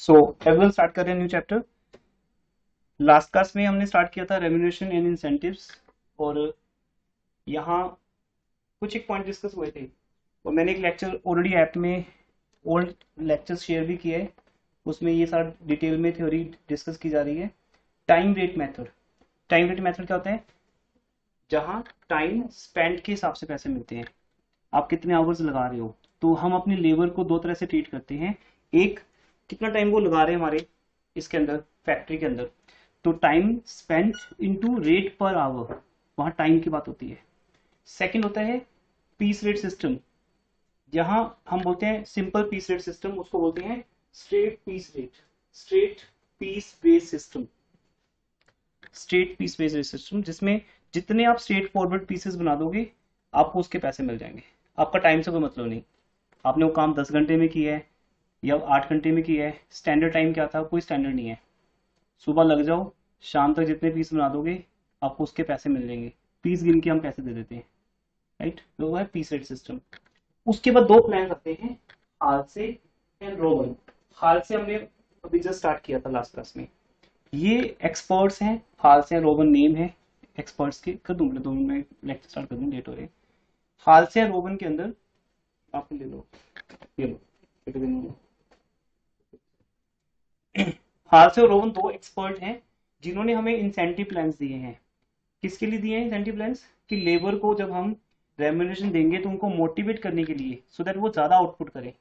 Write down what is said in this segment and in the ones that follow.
So everyone start कर रहे हैं न्यू चैप्टर। लास्ट क्लास में हमने स्टार्ट किया था रेम्यूनरेशन एंड इंसेंटिव्स, और यहाँ कुछ एक पॉइंट डिस्कस हुए थे, और मैंने एक लेक्चर ऑलरेडी ऐप में ओल्ड लेक्चर्स शेयर भी किए हैं। उसमें ये सारा डिटेल में थ्योरी डिस्कस की जा रही है। Time rate method, time rate method क्या होता है? जहाँ टाइम स्पेंड के हिसाब से पैसे मिलते हैं, आप कितने आवर्स लगा रहे हो। तो हम अपनी लेबर को दो तरह से ट्रीट करते हैं। एक, कितना टाइम वो लगा रहे हैं हमारे इसके अंदर, फैक्ट्री के अंदर, तो time spend into rate per our, वहां टाइम की बात होती है। सेकंड होता है पीस रेट सिस्टम, जहां हम बोलते हैं सिंपल पीस रेट सिस्टम, उसको बोलते हैं straight piece rate, straight piece base system, straight piece base rate system, जिसमें जितने आप स्ट्रेट फॉरवर्ड पीसेस बना दोगे आपको उसके पैसे मिल जाएंगे। आपका टाइम से कोई मतलब नहीं, आपने वो काम 10 घंटे में किया है या 8 घंटे में किया है। स्टैंडर्ड टाइम क्या था? कोई स्टैंडर्ड नहीं है। सुबह लग जाओ, शाम तक जितने पीस बना दोगे आपको उसके पैसे मिल जाएंगे। पीस गिन के हम पैसे दे देते हैं, राइट। तो वो है पीस रेट सिस्टम। उसके बाद दो प्लान रखते हैं, हालसे एंड रोवन। हालसे हमने अभी जस्ट स्टार्ट किया था लास्ट क्लास में। ये एक्सपर्ट्स हैं, हालसे एंड रोवन नेम है एक्सपर्ट्स के। कर दूंगा 2 मिनट में लेक्चर स्टार्ट कर दूँ, लेट हो रहे। हालसे एंड रोवन के अंदर आप ले लो, ये लो। हालसे और रोवन दो एक्सपर्ट हैं जिन्होंने हमें इंसेंटिव प्लान्स दिए हैं। किसके लिए दिए हैं इंसेंटिव प्लान्स? कि लेबर को जब हम रेम्यूनरेशन देंगे तो उनको मोटिवेट करने के लिए, सो दैट वो ज्यादा आउटपुट करें।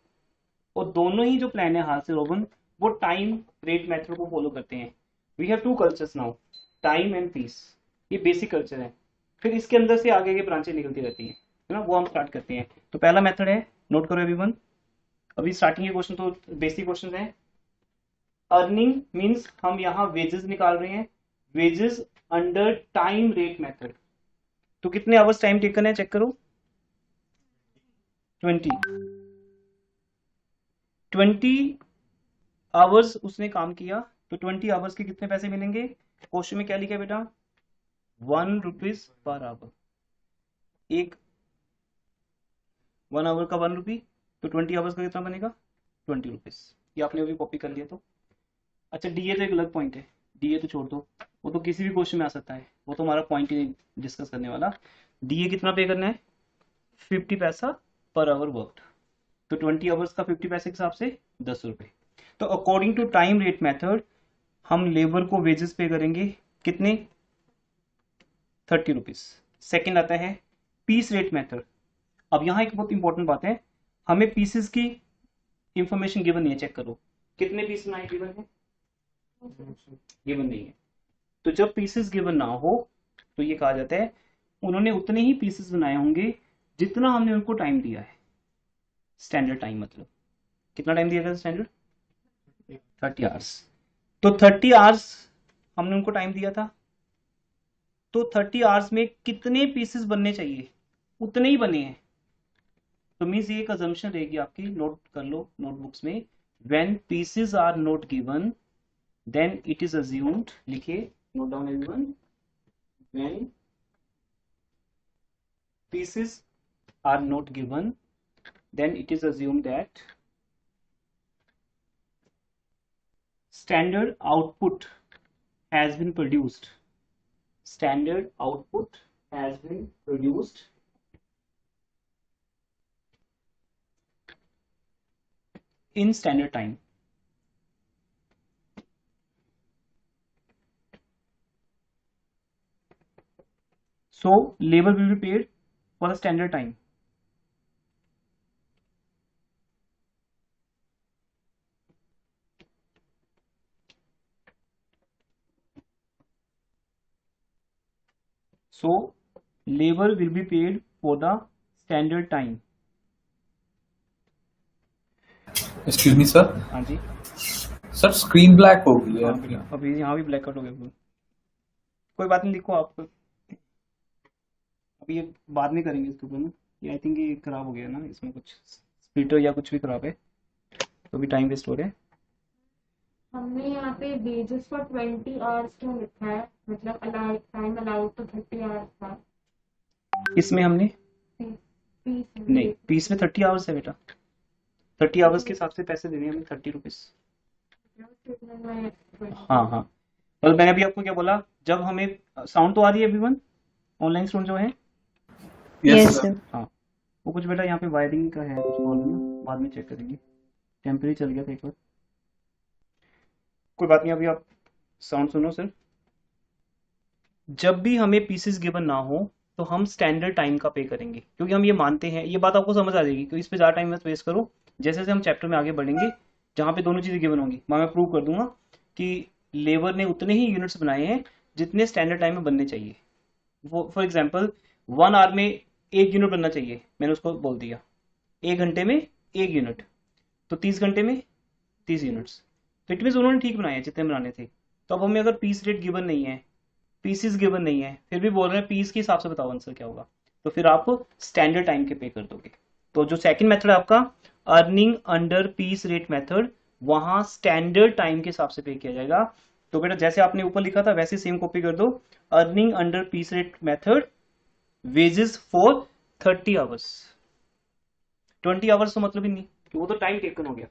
और दोनों ही जो प्लान है हाल से रोबन, वो टाइम रेट मेथड को फॉलो करते हैं। We have two cultures now, time and piece. ये बेसिक कल्चर है। फिर इसके अंदर से आगे की ब्रांचें निकलती रहती हैं, है ना। वो हम स्टार्ट करते हैं। तो पहला मेथड है, नोट करो एवरीवन। अभी स्टार्टिंग के क्वेश्चन तो बेसिक क्वेश्चन है। अर्निंग मीन्स हम यहाँ वेजेस निकाल रहे हैं, wages under time rate method. तो कितने आवर्स टाइम टेकन है चेक करो। 20 20 आवर्स उसने काम किया, तो 20 आवर्स के कितने पैसे मिलेंगे? क्वेश्चन में क्या लिखा है बेटा? 1 रुपीज पर आवर। एक 1 आवर का 1 रुपी, तो 20 आवर्स का कितना बनेगा? 20 रुपीज। ये आपने अभी कॉपी कर लिया तो। अच्छा, डीए तो एक अलग पॉइंट है, डीए तो छोड़ दो, वो तो किसी भी क्वेश्चन में आ सकता है, वो तो हमारा पॉइंट ही डिस्कस करने वाला। डीए कितना पे करना है? 50 पैसा पर आवर वर्कड। तो 20 आवर्स का 50 पैसे के हिसाब से 10 रुपए। तो according to time rate method हम लेबर को वेजेस पे करेंगे कितने? 30 रुपीज। सेकेंड आता है पीस रेट मेथड। अब यहाँ एक बहुत इंपॉर्टेंट बात है, हमें पीसेस की इंफॉर्मेशन गिवन नहीं है। चेक करो कितने पीस बनाए, गिवन है? गिवन नहीं है। तो जब पीसेस गिवन ना हो तो ये कहा जाता है उन्होंने उतने ही पीसेस बनाए होंगे जितना हमने उनको टाइम दिया है। स्टैंडर्ड टाइम मतलब कितना टाइम दिया गया? Standard 30 hours. तो 30 आवर्स हमने उनको टाइम दिया था, तो 30 आवर्स में कितने पीसेस बनने चाहिए? उतने ही बने हैं। तो मीन्स ये एक अजम्पशन रहेगी आपकी, नोट कर लो नोटबुक्स में। When pieces are not given then it is assumed, लिखिए note down everyone. When pieces are not given then it is assumed that standard output has been produced, standard output has been produced in standard time. So labor will be paid for the standard time. So labor will be paid for the standard time. Excuse me sir. हाँ जी, sir screen black हो गई है हाँ आपकी। बेटा अभी यहाँ भी ब्लैकआउट हो गया। कोई बात नहीं, लिखो आप, अभी ये बाद में करेंगे इसके ऊपर ना। ये आई थिंक ये खराब हो गया ना, इसमें कुछ स्प्लिटर या कुछ भी खराब है, तो भी टाइम वेस्ट हो रहा है। हमने यहाँ पे वेजेस फॉर 20 आवर्स क्यों लिखा है? मतलब अलाउड टाइम अलाउड तो 30 आवर्स था। इसमें हमने पीस नहीं, पीस में 30 आवर्स है बेटा। 30 आवर्स के हिसाब से पैसे देने हैं हमें, 30 रुपीज। स्टेटमेंट में 20। हाँ हाँ, मतलब मैंने अभी आपको क्या बोला, जब हमें साउंड तो आ रही है एवरीवन, ऑनलाइन स्टूडेंट जो है? Yes, Yes, sir. sir. हाँ, वो कुछ बेटा यहाँ पे वायरिंग का है कुछ प्रॉब्लम ना, बाद में चेक करेंगे, टेम्परेरी चल गया था एक बार, कोई बात नहीं, अभी आप साउंड सुनो सिर्फ। जब भी हमें पीसेस गिवन ना हो तो हम स्टैंडर्ड टाइम का पे करेंगे, क्योंकि हम ये मानते हैं, ये बात आपको समझ आ जाएगी, क्योंकि इस पे ज़्यादा टाइम मत वेस्ट करो। जैसे जैसे हम चैप्टर में आगे बढ़ेंगे, जहाँ पे दोनों चीज़ें गिवन होंगी, मैं प्रूव कर दूंगा कि लेबर ने उतने ही यूनिट्स बनाए हैं जितने स्टैंडर्ड टाइम में बनने चाहिए। वो फॉर एग्जाम्पल 1 आवर में 1 यूनिट बनना चाहिए, मैंने उसको बोल दिया 1 घंटे में 1 यूनिट, तो 30 घंटे में 30 यूनिट्स, तो इट मीन उन्होंने ठीक बनाए हैं जितने बनाने थे। तो अब हमें अगर पीस रेट गिवन नहीं है, पीसीस गिवन नहीं है, फिर भी बोल रहे हैं पीस के हिसाब से बताओ आंसर क्या होगा, तो फिर आप स्टैंडर्ड टाइम के पे कर दोगे। तो जो सेकंड मेथड है आपका earning under piece rate method, वहां स्टैंडर्ड टाइम के हिसाब से पे किया जाएगा। तो बेटा जैसे आपने ऊपर लिखा था वैसे सेम कॉपी कर दो, earning under piece rate method, wages for 30 hours. 20 hours तो मतलब ही नहीं, कि वो तो टाइम टेकन हो गया।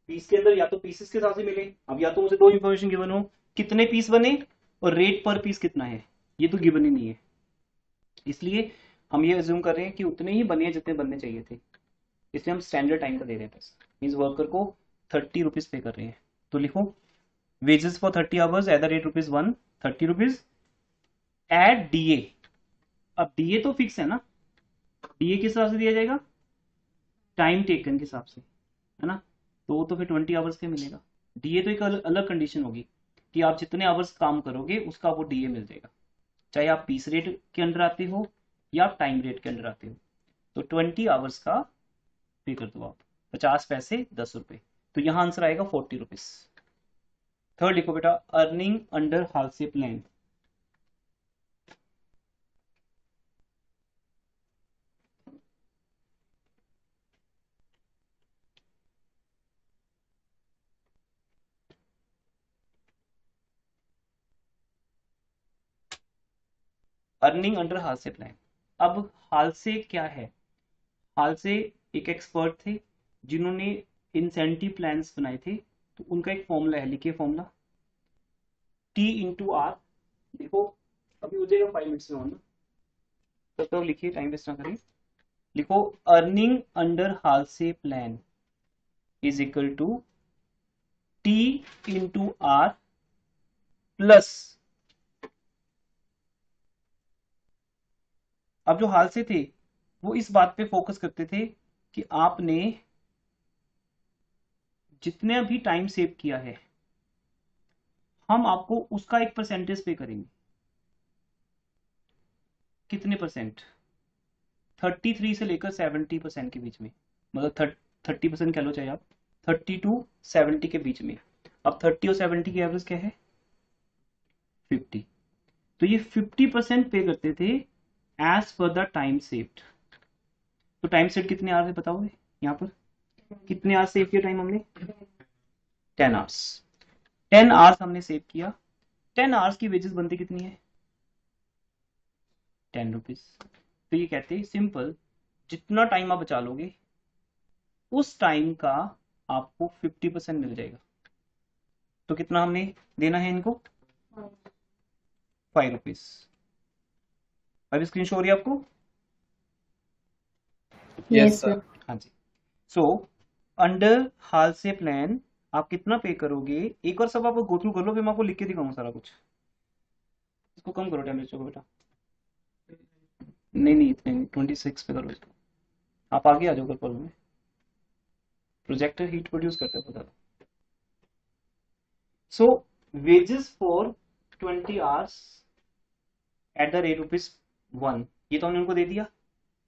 पीस के अंदर या तो पीसेस के हिसाब से मिले, अब या तो मुझे दो इंफॉर्मेशन गिवन हो, कितने पीस बने और रेट पर पीस कितना है, ये तो गिवन ही नहीं है, इसलिए हम ये अज्यूम कर रहे हैं कि उतने ही बने हैं जितने बनने चाहिए थे, इसलिए हम स्टैंडर्ड टाइम का दे रहे हैं पैसा, मीन्स वर्कर को 30 रुपीज पे कर रहे हैं। तो लिखो wages for 30 hours at the rate ₹1, 30 rupees at DA. अब डीए तो फिक्स है ना, डीए किस हिसाब से दिया जाएगा, टाइम टेकन के हिसाब से, है ना, तो वो तो फिर 20 आवर्स के मिलेगा। डीए तो एक अलग कंडीशन होगी कि आप जितने आवर्स काम करोगे उसका वो डीए मिल जाएगा, चाहे आप पीस रेट के अंडर आते हो या टाइम रेट के अंडर आते हो। तो 20 आवर्स का पे कर दो आप, 50 पैसे 10 रुपए, तो यहाँ आंसर आएगा 40 रुपीज। थर्ड लिखो बेटा, earning under Halsey plan. Earning under Halsey plan, अब हालसे क्या है, हालसे एक एक्सपर्ट थे जिन्होंने इंसेंटिव प्लान्स बनाए थे, तो उनका एक फॉर्मूला है, लिखिए फॉर्मूला T/R। देखो अभी हो जाएगा 5 मिनट्स में होना, तब तक लिखिए, टाइम वेस्ट ना करें। लिखो earning under Halsey plan is equal to T/R plus, अब जो हालसे थे वो इस बात पे फोकस करते थे कि आपने जितने भी टाइम सेव किया है हम आपको उसका एक परसेंटेज पे करेंगे। कितने परसेंट, 33 से लेकर 70% के बीच में, मतलब 30% कह लो चाहे आप, 30 to 70 के बीच में। अब 30 और 70 की एवरेज क्या है, 50, तो ये 50% पे करते थे as per the time saved. तो टाइम सेव कितने आवर्स है बताओगे, यहाँ पर कितने आवर्स सेव किया टाइम हमने, 10 आवर्स। 10 आवर्स हमने सेव किया, 10 आवर्स की वेजेस बनती कितनी है, 10 रुपीज। तो ये कहते हैं सिंपल, जितना टाइम आप बचा लोगे उस टाइम का आपको 50% मिल जाएगा। तो कितना हमने देना है इनको, 5 रुपीज। अभी स्क्रीन शो हो रही है आपको, Yes, sir. हाँ जी। So under Halsey plan आप कितना पे करोगे, एक और सब आप गो थ्रू कर लो, फिर मैं आपको लिख के दिखाऊंगा सारा कुछ। इसको कम करो टेम्परेचर को बेटा, नहीं नहीं इतने नहीं, 26 पे करो इसको, आप आगे आ जाओ कर में, प्रोजेक्टर हीट प्रोड्यूस करता है बता। So wages for 20 hours at the rate ₹1, ये तो हमने उनको दे दिया,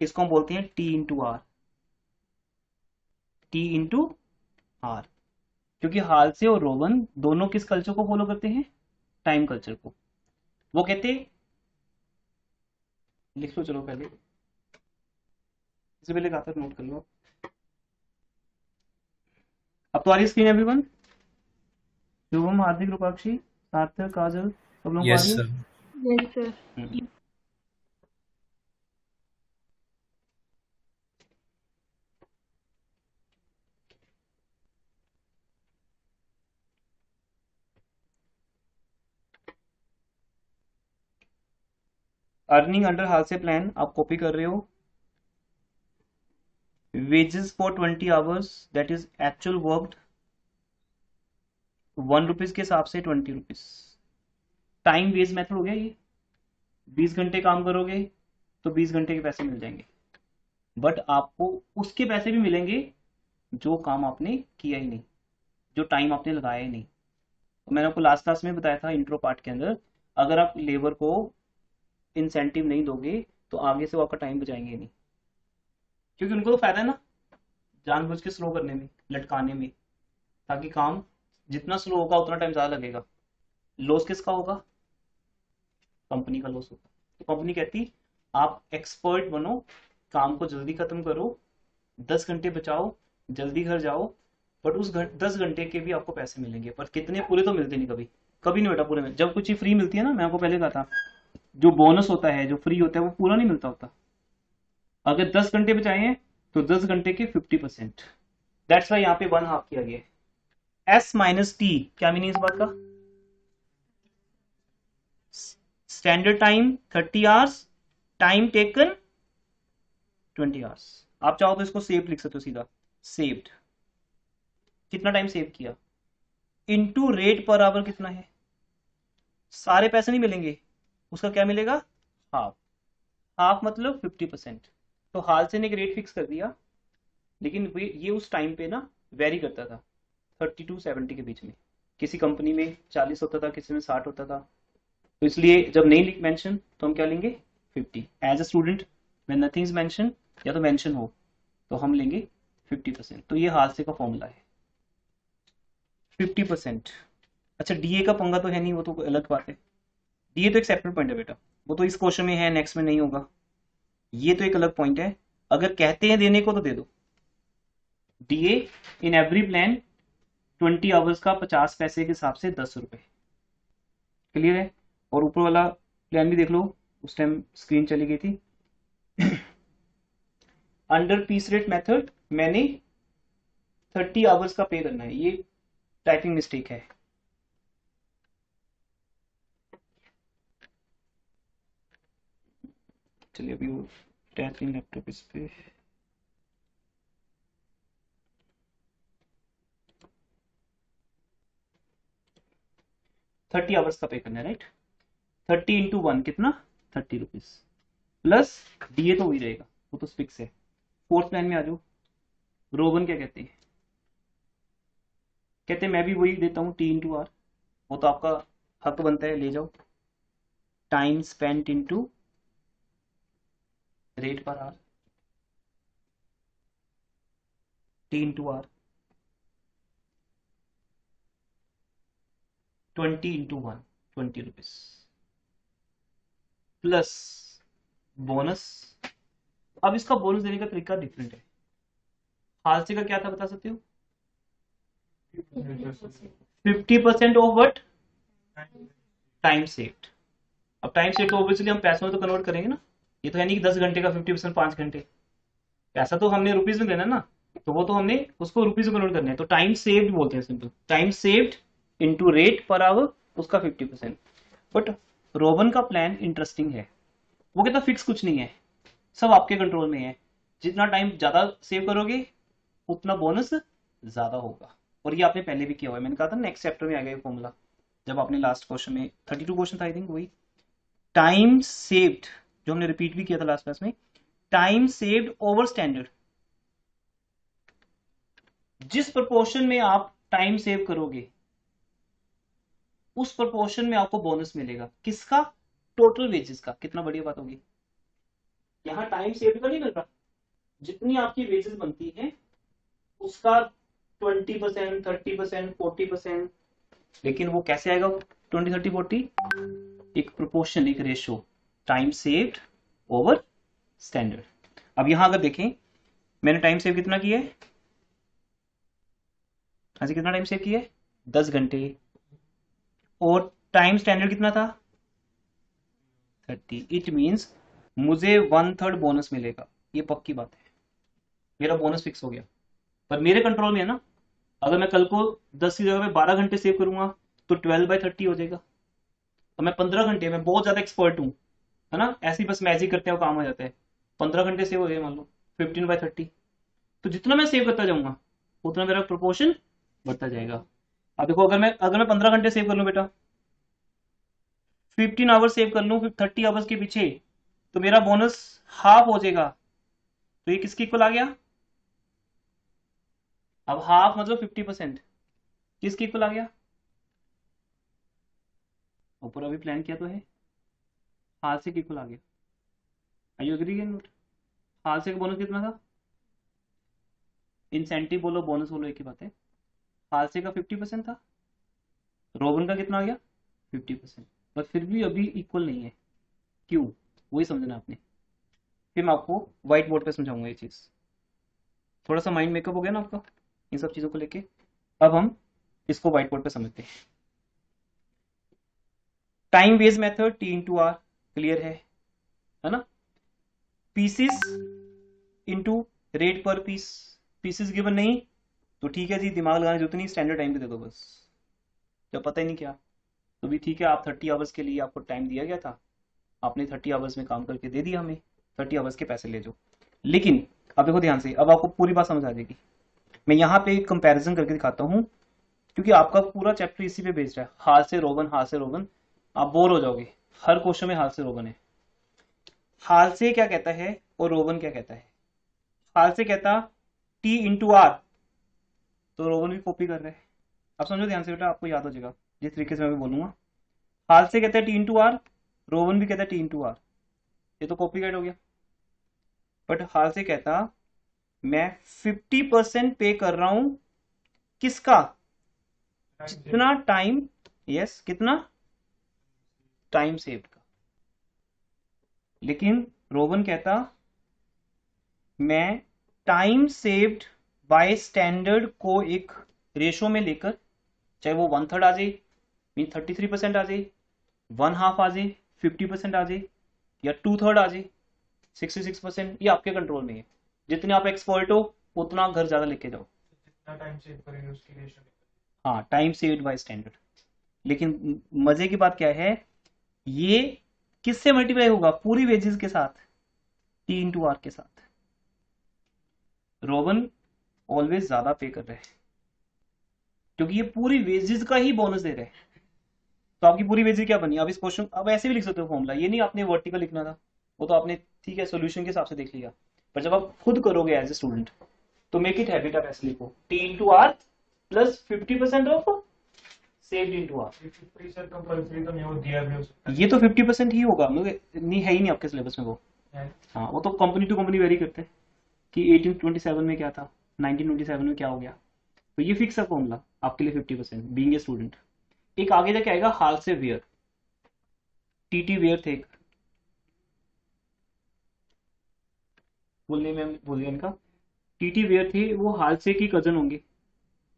इसको हम बोलते हैं T/R, T/R, क्योंकि हालसे और रोवन दोनों किस कल्चर को फॉलो करते हैं, टाइम कल्चर को। वो कहते, लिख लो चलो पहले, इससे पहले कहा था नोट कर लो। अब तो आ रही स्क्रीन एवरीवन, शुभम, हार्दिक, रूपाक्षी, सार्थक, काजल, सब लोगों को आ Yes, रही है? sir. Yes, sir. Earning under Halsey plan आप कॉपी कर रहे हो, wages for 20 hours that is actual worked 1 rupees के हिसाब से 20 रुपीज। टाइम वेज मेथड हो गया ये, 20 घंटे काम करोगे तो 20 घंटे के पैसे मिल जाएंगे, बट आपको उसके पैसे भी मिलेंगे जो काम आपने किया ही नहीं, जो टाइम आपने लगाया ही नहीं। तो मैंने आपको लास्ट क्लास में बताया था इंट्रो पार्ट के अंदर, अगर आप लेबर को इंसेंटिव नहीं दोगे तो आगे से वो आपका टाइम बचाएंगे नहीं, क्योंकि उनको तो फायदा है ना जानबूझ के स्लो करने में, लटकाने में, ताकि काम जितना स्लो होगा उतना टाइम ज्यादा लगेगा। लॉस किसका होगा? कंपनी का लॉस होगा। तो कंपनी कहती आप एक्सपर्ट बनो, काम को जल्दी खत्म करो, 10 घंटे बचाओ, जल्दी घर जाओ, बट उस 10 घंटे के भी आपको पैसे मिलेंगे, पर कितने? पूरे तो मिलते नहीं, कभी कभी नहीं बेटा पूरे में। जब कुछ चीज फ्री मिलती है ना, मैं आपको पहले कहा था, जो बोनस होता है जो फ्री होता है वो पूरा नहीं मिलता होता। अगर 10 घंटे बचाए हैं तो 10 घंटे के 50%। दैट्स वाई यहाँ पे 1/2 किया गया है। एस माइनस टी क्या मीनिंग इस बात का? Standard time 30 hours, time taken 20 hours. आप चाहो तो इसको सेव लिख सकते हो सीधा, सेव्ड, कितना टाइम सेव किया, इनटू रेट पर आवर कितना है। सारे पैसे नहीं मिलेंगे, उसका क्या मिलेगा? हाफ। हाफ मतलब 50%। तो हाल से ने एक रेट फिक्स कर दिया, लेकिन ये उस टाइम पे ना वेरी करता था 30 to 70 के बीच में। किसी कंपनी में 40 होता था, किसी में 60 होता था। तो इसलिए जब नहीं लिख मेंशन तो हम क्या लेंगे? 50। As a student when nothing is mention, या तो मेंशन हो तो हम लेंगे 50%। तो ये हाल से का फॉर्मूला है 50%। अच्छा डीए का पंगा तो है नहीं, वो तो अलग बात है। डीए तो एक सेपरेट पॉइंट है बेटा, वो तो इस क्वेश्चन में है, नेक्स्ट में नहीं होगा। ये तो एक अलग पॉइंट है, अगर कहते हैं देने को तो दे दो। DA in every plan 20 hours का 50 पैसे के हिसाब से 10 रुपए। क्लियर है? और ऊपर वाला प्लान भी देख लो, उस टाइम स्क्रीन चली गई थी। अंडर पीस रेट मेथड मैंने 30 आवर्स का पे करना है, ये टाइपिंग मिस्टेक है। चलिए अभी वो टाइपिंग लैपटॉप इस पे, थर्टी आवर्स का पे करना है, राइट। 30 इंटू 1 कितना? 30 रुपीज, प्लस डीए तो वही रहेगा, वो तो फिक्स है। फोर्थ प्लान में आ जाओ। रोबन क्या कहते हैं? कहते हैं मैं भी वही देता हूँ टी इंटू आर, वो तो आपका हक बनता है, ले जाओ। Time spent into rate per hour, T into R, 20 into 1 20 rupees, plus bonus. अब इसका बोनस देने का तरीका डिफरेंट है। हाल से का क्या था बता सकते हो? 50% ऑफ व्हाट? Time saved. अब टाइम सेव तो ऑब्वियसली हम पैसों में तो कन्वर्ट करेंगे ना, ये तो है नहीं कि 10 घंटे का 50% 5 घंटे, पैसा तो हमने रुपीज में देना ना, तो वो तो हमने उसको रुपीज में कन्वर्ट करना है। तो टाइम सेव्ड बोलते हैं simple, time saved into rate per our, उसका 50%। बट रोबन का प्लान इंटरेस्टिंग है, वो कहता फिक्स कुछ नहीं है, सब आपके कंट्रोल में है। जितना टाइम ज्यादा सेव करोगे उतना बोनस ज्यादा होगा। और ये आपने पहले भी किया हुआ है, मैंने कहा था नेक्स्ट चैप्टर में आ गया फॉर्मूला, जब आपने लास्ट क्वेश्चन में 32 क्वेश्चन था आई थिंक, वही टाइम सेव्ड जो हमने रिपीट भी किया था लास्ट क्लास में। टाइम सेव्ड ओवर स्टैंडर्ड, जिस प्रोपोर्शन में आप टाइम सेव करोगे उस प्रोपोर्शन में आपको बोनस मिलेगा। किसका? टोटल वेजेस का। कितना बढ़िया बात होगी, यहां टाइम सेव का नहीं मिल रहा, जितनी आपकी वेजेस बनती है उसका 20%, 30%, 40%। लेकिन वो कैसे आएगा 20, 30, 40? एक प्रोपोर्शन, एक ratio, time saved over standard. अब यहां अगर देखें मैंने टाइम सेव कितना किया है, ऐसे कितना टाइम सेव किया है? 10 घंटे। और टाइम स्टैंडर्ड कितना था? 30। इट मीन्स मुझे 1/3 बोनस मिलेगा, ये पक्की बात है, मेरा बोनस फिक्स हो गया। पर मेरे कंट्रोल में है ना, अगर मैं कल को 10 की जगह पे 12 घंटे सेव करूंगा तो 12/30 हो जाएगा। और मैं 15 घंटे में बहुत ज्यादा एक्सपर्ट हूं, है ना, ऐसे ही बस मैजिक करते हैं वो काम हो जाता है। 15 घंटे सेव हो गए मान लो 15/30, तो जितना मैं सेव करता जाऊंगा उतना मेरा प्रोपोर्शन बढ़ता जाएगा। अब देखो अगर मैं 15 घंटे सेव कर लूँ बेटा, 15 आवर्स सेव कर लूँ 30 आवर्स के पीछे, तो मेरा बोनस हाफ हो जाएगा। तो ये किसके इक्वल आ गया? अब हाफ मतलब 50%, किसके इक्वल आ गया? ऊपर अभी प्लान किया तो है, हाल से इक्वल आ गया। आई यू एग्री नोट? हाल से का बोनस कितना था? इंसेंटिव बोलो बोनस बोलो एक ही बात है। हाल से का 50% था, रोबन का कितना आ गया? 50%। बट फिर भी अभी इक्वल नहीं है, क्यों? वही समझना आपने, फिर मैं आपको व्हाइट बोर्ड पे समझाऊंगा ये चीज। थोड़ा सा माइंड मेकअप हो गया ना आपका इन सब चीजों को लेके। अब हम इसको व्हाइट बोर्ड पे समझते हैं। Time based method T/R clear है ना? पीसेस इनटू रेट पर पीस, पीसेस गिवन नहीं तो ठीक है जी, दिमाग लगाने जरूरत नहीं, स्टैंडर्ड टाइम पे दे दो बस। जब पता ही नहीं क्या तो भी ठीक है, आप 30 आवर्स के लिए आपको टाइम दिया गया था, आपने 30 आवर्स में काम करके दे दिया हमें, 30 आवर्स के पैसे ले जाओ। लेकिन अब देखो ध्यान से, अब आपको पूरी बात समझ आ जाएगी। मैं यहाँ पे एक कंपैरिजन करके दिखाता हूँ, क्योंकि आपका पूरा चैप्टर इसी पे बेस्ड है, हाल से रोगन हाल से रोगन। आप बोर हो जाओगे, हर क्वेश्चन में हाल से रोगन है। हाल से क्या कहता है और रोगन क्या कहता है? हाल से कहता T/R, तो रोगन भी कॉपी कर रहे हैं। अब समझो ध्यान से बेटा, आपको याद हो जाएगा जिस तरीके से मैं बोलूंगा। हाल से कहता है T/R, रोगन भी कहता है T/R, ये तो कॉपी हो गया। बट हाल से कहता मैं 50% पे कर रहा हूं, किसका? कितना टाइम, यस कितना टाइम सेव्ड का। लेकिन रोगन कहता मैं टाइम सेव्ड बाय स्टैंडर्ड को एक रेशो में लेकर, चाहे वो 1/3 आ जाए मीन 33% आ जाए, 1/2 आ जाए 50% आ जाए, या 2/3 आ जाए 66%, ये आपके कंट्रोल में है। जितने आप एक्सपर्ट हो उतना घर ज्यादा लेके जाओ, जितना टाइम सेव करेंगे उसकी रेशियो। हाँ टाइम सेव्ड बाय स्टैंडर्ड। लेकिन मजे की बात क्या है, ये किससे मल्टीप्लाई होगा? पूरी वेजेस के साथ, T/R के साथ। रोबन ऑलवेज ज्यादा पे कर रहे हैं क्योंकि ये पूरी वेजेस का ही बोनस दे रहे हैं। तो आपकी पूरी वेजेस क्या बनी? अब इस क्वेश्चन अब ऐसे भी लिख सकते हो फॉर्मूला, ये नहीं आपने वर्टिकल लिखना था, वो तो आपने ठीक है सोल्यूशन के हिसाब से देख लिया। पर जब आप खुद करोगे एज ए स्टूडेंट तो मेक इट हैबिट, आप ऐसे लिखो T/R प्लस 50% ऑफ सेव्ड/R। सर कंपल्सरी तो नहीं, वो दिया भी हो सकता है। ये तो 50% ही होगा, नहीं है ही नहीं आपके सिलेबस में वो। है। हाँ वो तो कंपनी टू कंपनी वेरी करते हैं कि 1827 में क्या था, 1927 में क्या हो गया। तो ये फिक्स है फॉर्मूला आपके लिए 50% बीइंग ए स्टूडेंट। एक आगे जाके आएगा हाल से वेयर, TT वेयर थे एक, बोलने में भूल गया इनका। TT वेयर थे, वो हाल से की कजन होंगे।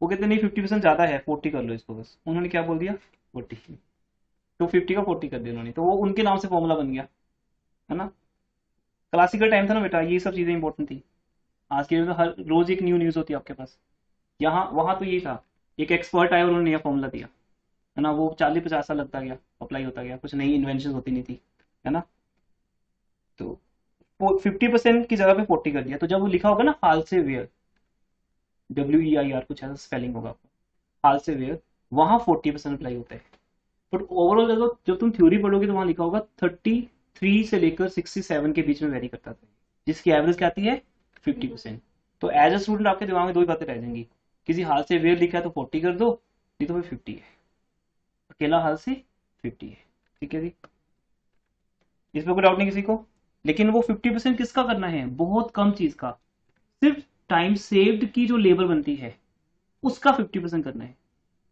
वो कहते नहीं 50% ज्यादा है, 40 कर लो इसको बस। उन्होंने क्या बोल दिया? 40, तो 50 का 40 कर दिया उन्होंने, तो वो उनके नाम से फॉर्मूला बन गया, है ना? क्लासिकल टाइम था ना बेटा, ये सब चीजें इंपॉर्टेंट थी। आज के तो हर रोज एक न्यू न्यूज होती है आपके पास। यहाँ वहां तो यही था, एक एक्सपर्ट आया और उन्होंने नया फॉर्मूला दिया, है ना? वो 40-50 साल लगता गया, अप्लाई होता गया, कुछ नई इन्वेंशन होती नहीं थी, है ना? तो 50% की जगह पे 40 कर दिया। तो जब वो लिखा होगा ना हाल से वेयर, WEIR कुछ ऐसा स्पेलिंग होगा हाल से वेयर, वहां 40% अप्लाई होता है। बट ओवरऑल जब तुम थ्योरी पढ़ोगे तो वहां लिखा होगा 33 से लेकर 67 के बीच में वेरी करता था, जिसकी एवरेज क्या आती है? 50%। तो एज अ स्टूडेंट आपके दिमाग में दो ही बातें रह जाएंगी, किसी हाल से वेयर लिखा है तो 40 कर दो, नहीं तो फिर 50 है, अकेला हाल से 50 है। ठीक है जी, इसमें कोई डाउट नहीं किसी को। लेकिन वो 50% किसका करना है? बहुत कम चीज का, सिर्फ टाइम सेव्ड की जो लेबर बनती है उसका 50% करना है।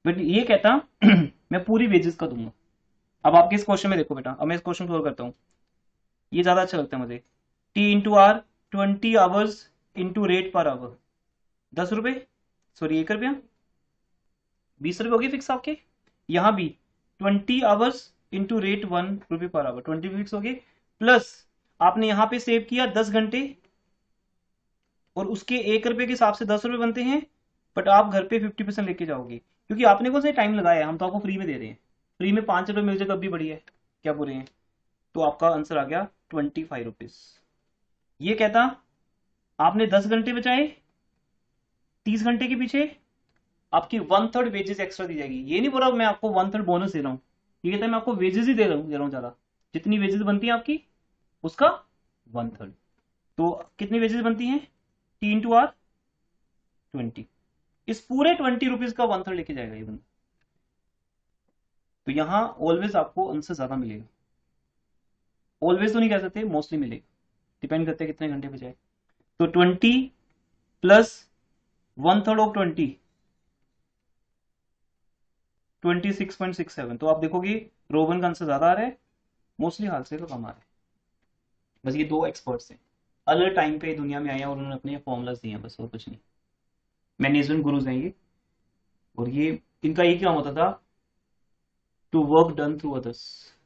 बट ये कहता मैं पूरी वेजेस का दूंगा। अब आपके इस क्वेश्चन में देखो बेटा, अब मैं इस क्वेश्चन सोल्व करता हूँ, ये ज्यादा अच्छा लगता है मुझे। T/R 20 hours into rate per our, 10 रुपए, सॉरी 1 रुपया, 20 रुपए हो गए फिक्स आपके। यहाँ भी 20 आवर्स इंटू रेट 1 रुपये पर आवर, 20 फिक्स हो गए। प्लस आपने यहाँ पे सेव किया 10 घंटे, और उसके 1 रुपए के हिसाब से 10 रुपए बनते हैं। बट आप घर पे 50% लेके जाओगे, क्योंकि आपने कौन सा टाइम लगाया है, हम तो आपको फ्री में दे रहे हैं। फ्री में 5 रुपए मिल जाए तब भी बढ़िया है, क्या बुरे हैं? तो आपका आंसर आ गया 25 रुपीज। ये कहता आपने 10 घंटे बचाए, 30 घंटे के पीछे आपकी 1/3 वेजेस एक्स्ट्रा दी जाएगी। ये नहीं बोला मैं आपको 1/3 बोनस दे रहा हूँ, ये कहता है मैं आपको वेजेस ही दे रहा हूँ ज्यादा, जितनी वेजेस बनती है आपकी उसका 1/3। तो कितनी वेजेस बनती हैं, T × R 20। इस पूरे 20 रुपीज का 1/3 लेके जाएगा ये बंदा। तो यहां ऑलवेज आपको आंसर ज्यादा मिलेगा, ऑलवेज तो नहीं कह सकते, मोस्टली मिलेगा, डिपेंड करते हैं कितने घंटे बचाए। तो 20 प्लस 1/3 ऑफ 26.67। तो आप देखोगे रोबन का आंसर ज्यादा आ रहा है, मोस्टली हाल से तो कम आ रहा है। बस ये दो एक्सपर्ट्स हैं, अलग टाइम पे दुनिया में आए हैं और उन्होंने अपने फॉर्मूलाज दिए हैं, बस और कुछ नहीं। मैनेजमेंट गुरुज हैं ये, और ये इनका एक ही काम होता था, to work done through others.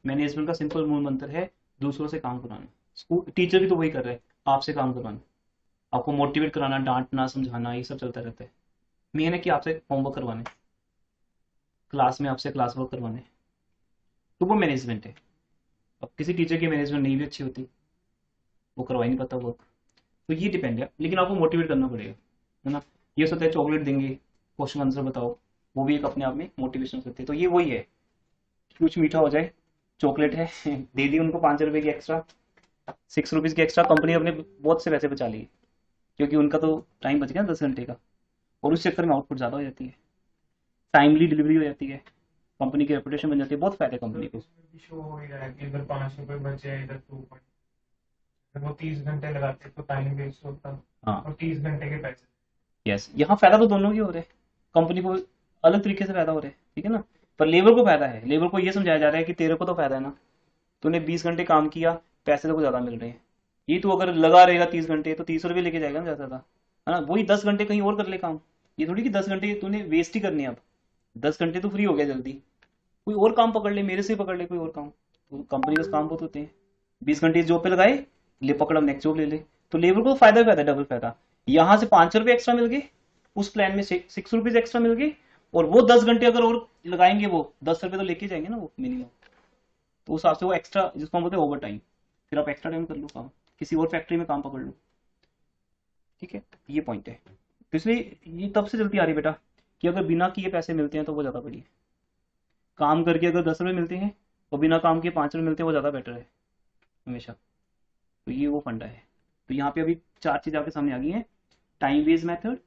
Management का सिंपल मूल मंत्र है दूसरों से काम कराना। स्कूल टीचर भी तो वही कर रहे हैं, आपसे काम करवाना, आपको मोटिवेट कराना, डांटना, समझाना, ये सब चलता रहता है। मेन है कि आपसे होमवर्क करवाने, क्लास में आपसे क्लास वर्क करवाने, तो वो मैनेजमेंट है। अब किसी टीचर की मैनेजमेंट नहीं भी अच्छी होती, वो करवा ही नहीं पाता वर्क, तो ये डिपेंड है। लेकिन आपको मोटिवेट करना पड़ेगा, है ना। ये सोचते हैं चॉकलेट देंगे, क्वेश्चन आंसर बताओ, वो भी एक अपने आप में मोटिवेशन करते हैं। तो ये वही है, कुछ मीठा हो जाए, चॉकलेट है दे दी उनको 5 रुपए की एक्स्ट्रा, 6 रुपीज की एक्स्ट्रा, कंपनी अपने बहुत से पैसे बचा लिए, क्योंकि उनका तो टाइम बच गया 10 घंटे का, और उस चक्कर में आउटपुट ज्यादा हो जाती है, टाइमली डिलीवरी हो जाती है, कंपनी की रेपुटेशन बन जाती है, बहुत फायदे कंपनी को। शो हो ही रहा है कि इधर 5 रुपए बचे, इधर 2 पॉइंट, वो 30 घंटे लगाते तो टाइम वेस्ट होता, हाँ और 30 घंटे के पैसे। यस, यहाँ फायदा तो दोनों ही हो रहे हैं, कंपनी को अलग तरीके से फायदा हो रहा है, ठीक है ना, पर लेबर को फायदा है। लेबर को ये समझाया जा रहा है कि तेरे को तो फायदा है ना, तूने 20 घंटे काम किया, पैसे तो ज्यादा मिल रहे हैं। ये तो अगर लगा रहेगा 30 घंटे तो 30 रुपये लेके जाएगा ना ज्यादा, है ना। वही 10 घंटे कहीं और कर ले काम, ये थोड़ी कि 10 घंटे तूने वेस्ट ही करनी है। अब 10 घंटे तो फ्री हो गया, जल्दी कोई और काम पकड़ ले, मेरे से पकड़ ले कोई और काम, तो कंपनी का काम बहुत होते हैं। 20 घंटे जॉब पे लगाए, ले पकड़ा नेक्स्ट जॉब ले ले, तो लेबर को फायदा ही फायदा, डबल फायदा। यहाँ से 5 रुपये एक्स्ट्रा मिल गए, उस प्लान में 6 रुपीज एक्स्ट्रा मिल गए, और वो 10 घंटे अगर और लगाएंगे वो 10 रुपये तो लेके जाएंगे ना वो मिनिमम, तो उस हिसाब से वो एक्स्ट्रा, जिसको हम बोलते हैं ओवर टाइम, फिर आप एक्स्ट्रा टाइम कर लो काम, किसी और फैक्ट्री में काम पकड़ लो, ठीक है। ये पॉइंट है, तो इसलिए ये तब से चलती आ रही बेटा कि अगर बिना किए पैसे मिलते हैं तो वो ज्यादा बढ़िया, काम करके अगर 10 रुपये मिलते हैं और बिना काम के 5 रुपये मिलते हैं, वो ज्यादा बेटर है हमेशा। तो ये वो फंडा है। तो यहाँ पे अभी 4 चीज आपके सामने आ गई है। टाइम वेज मेथड,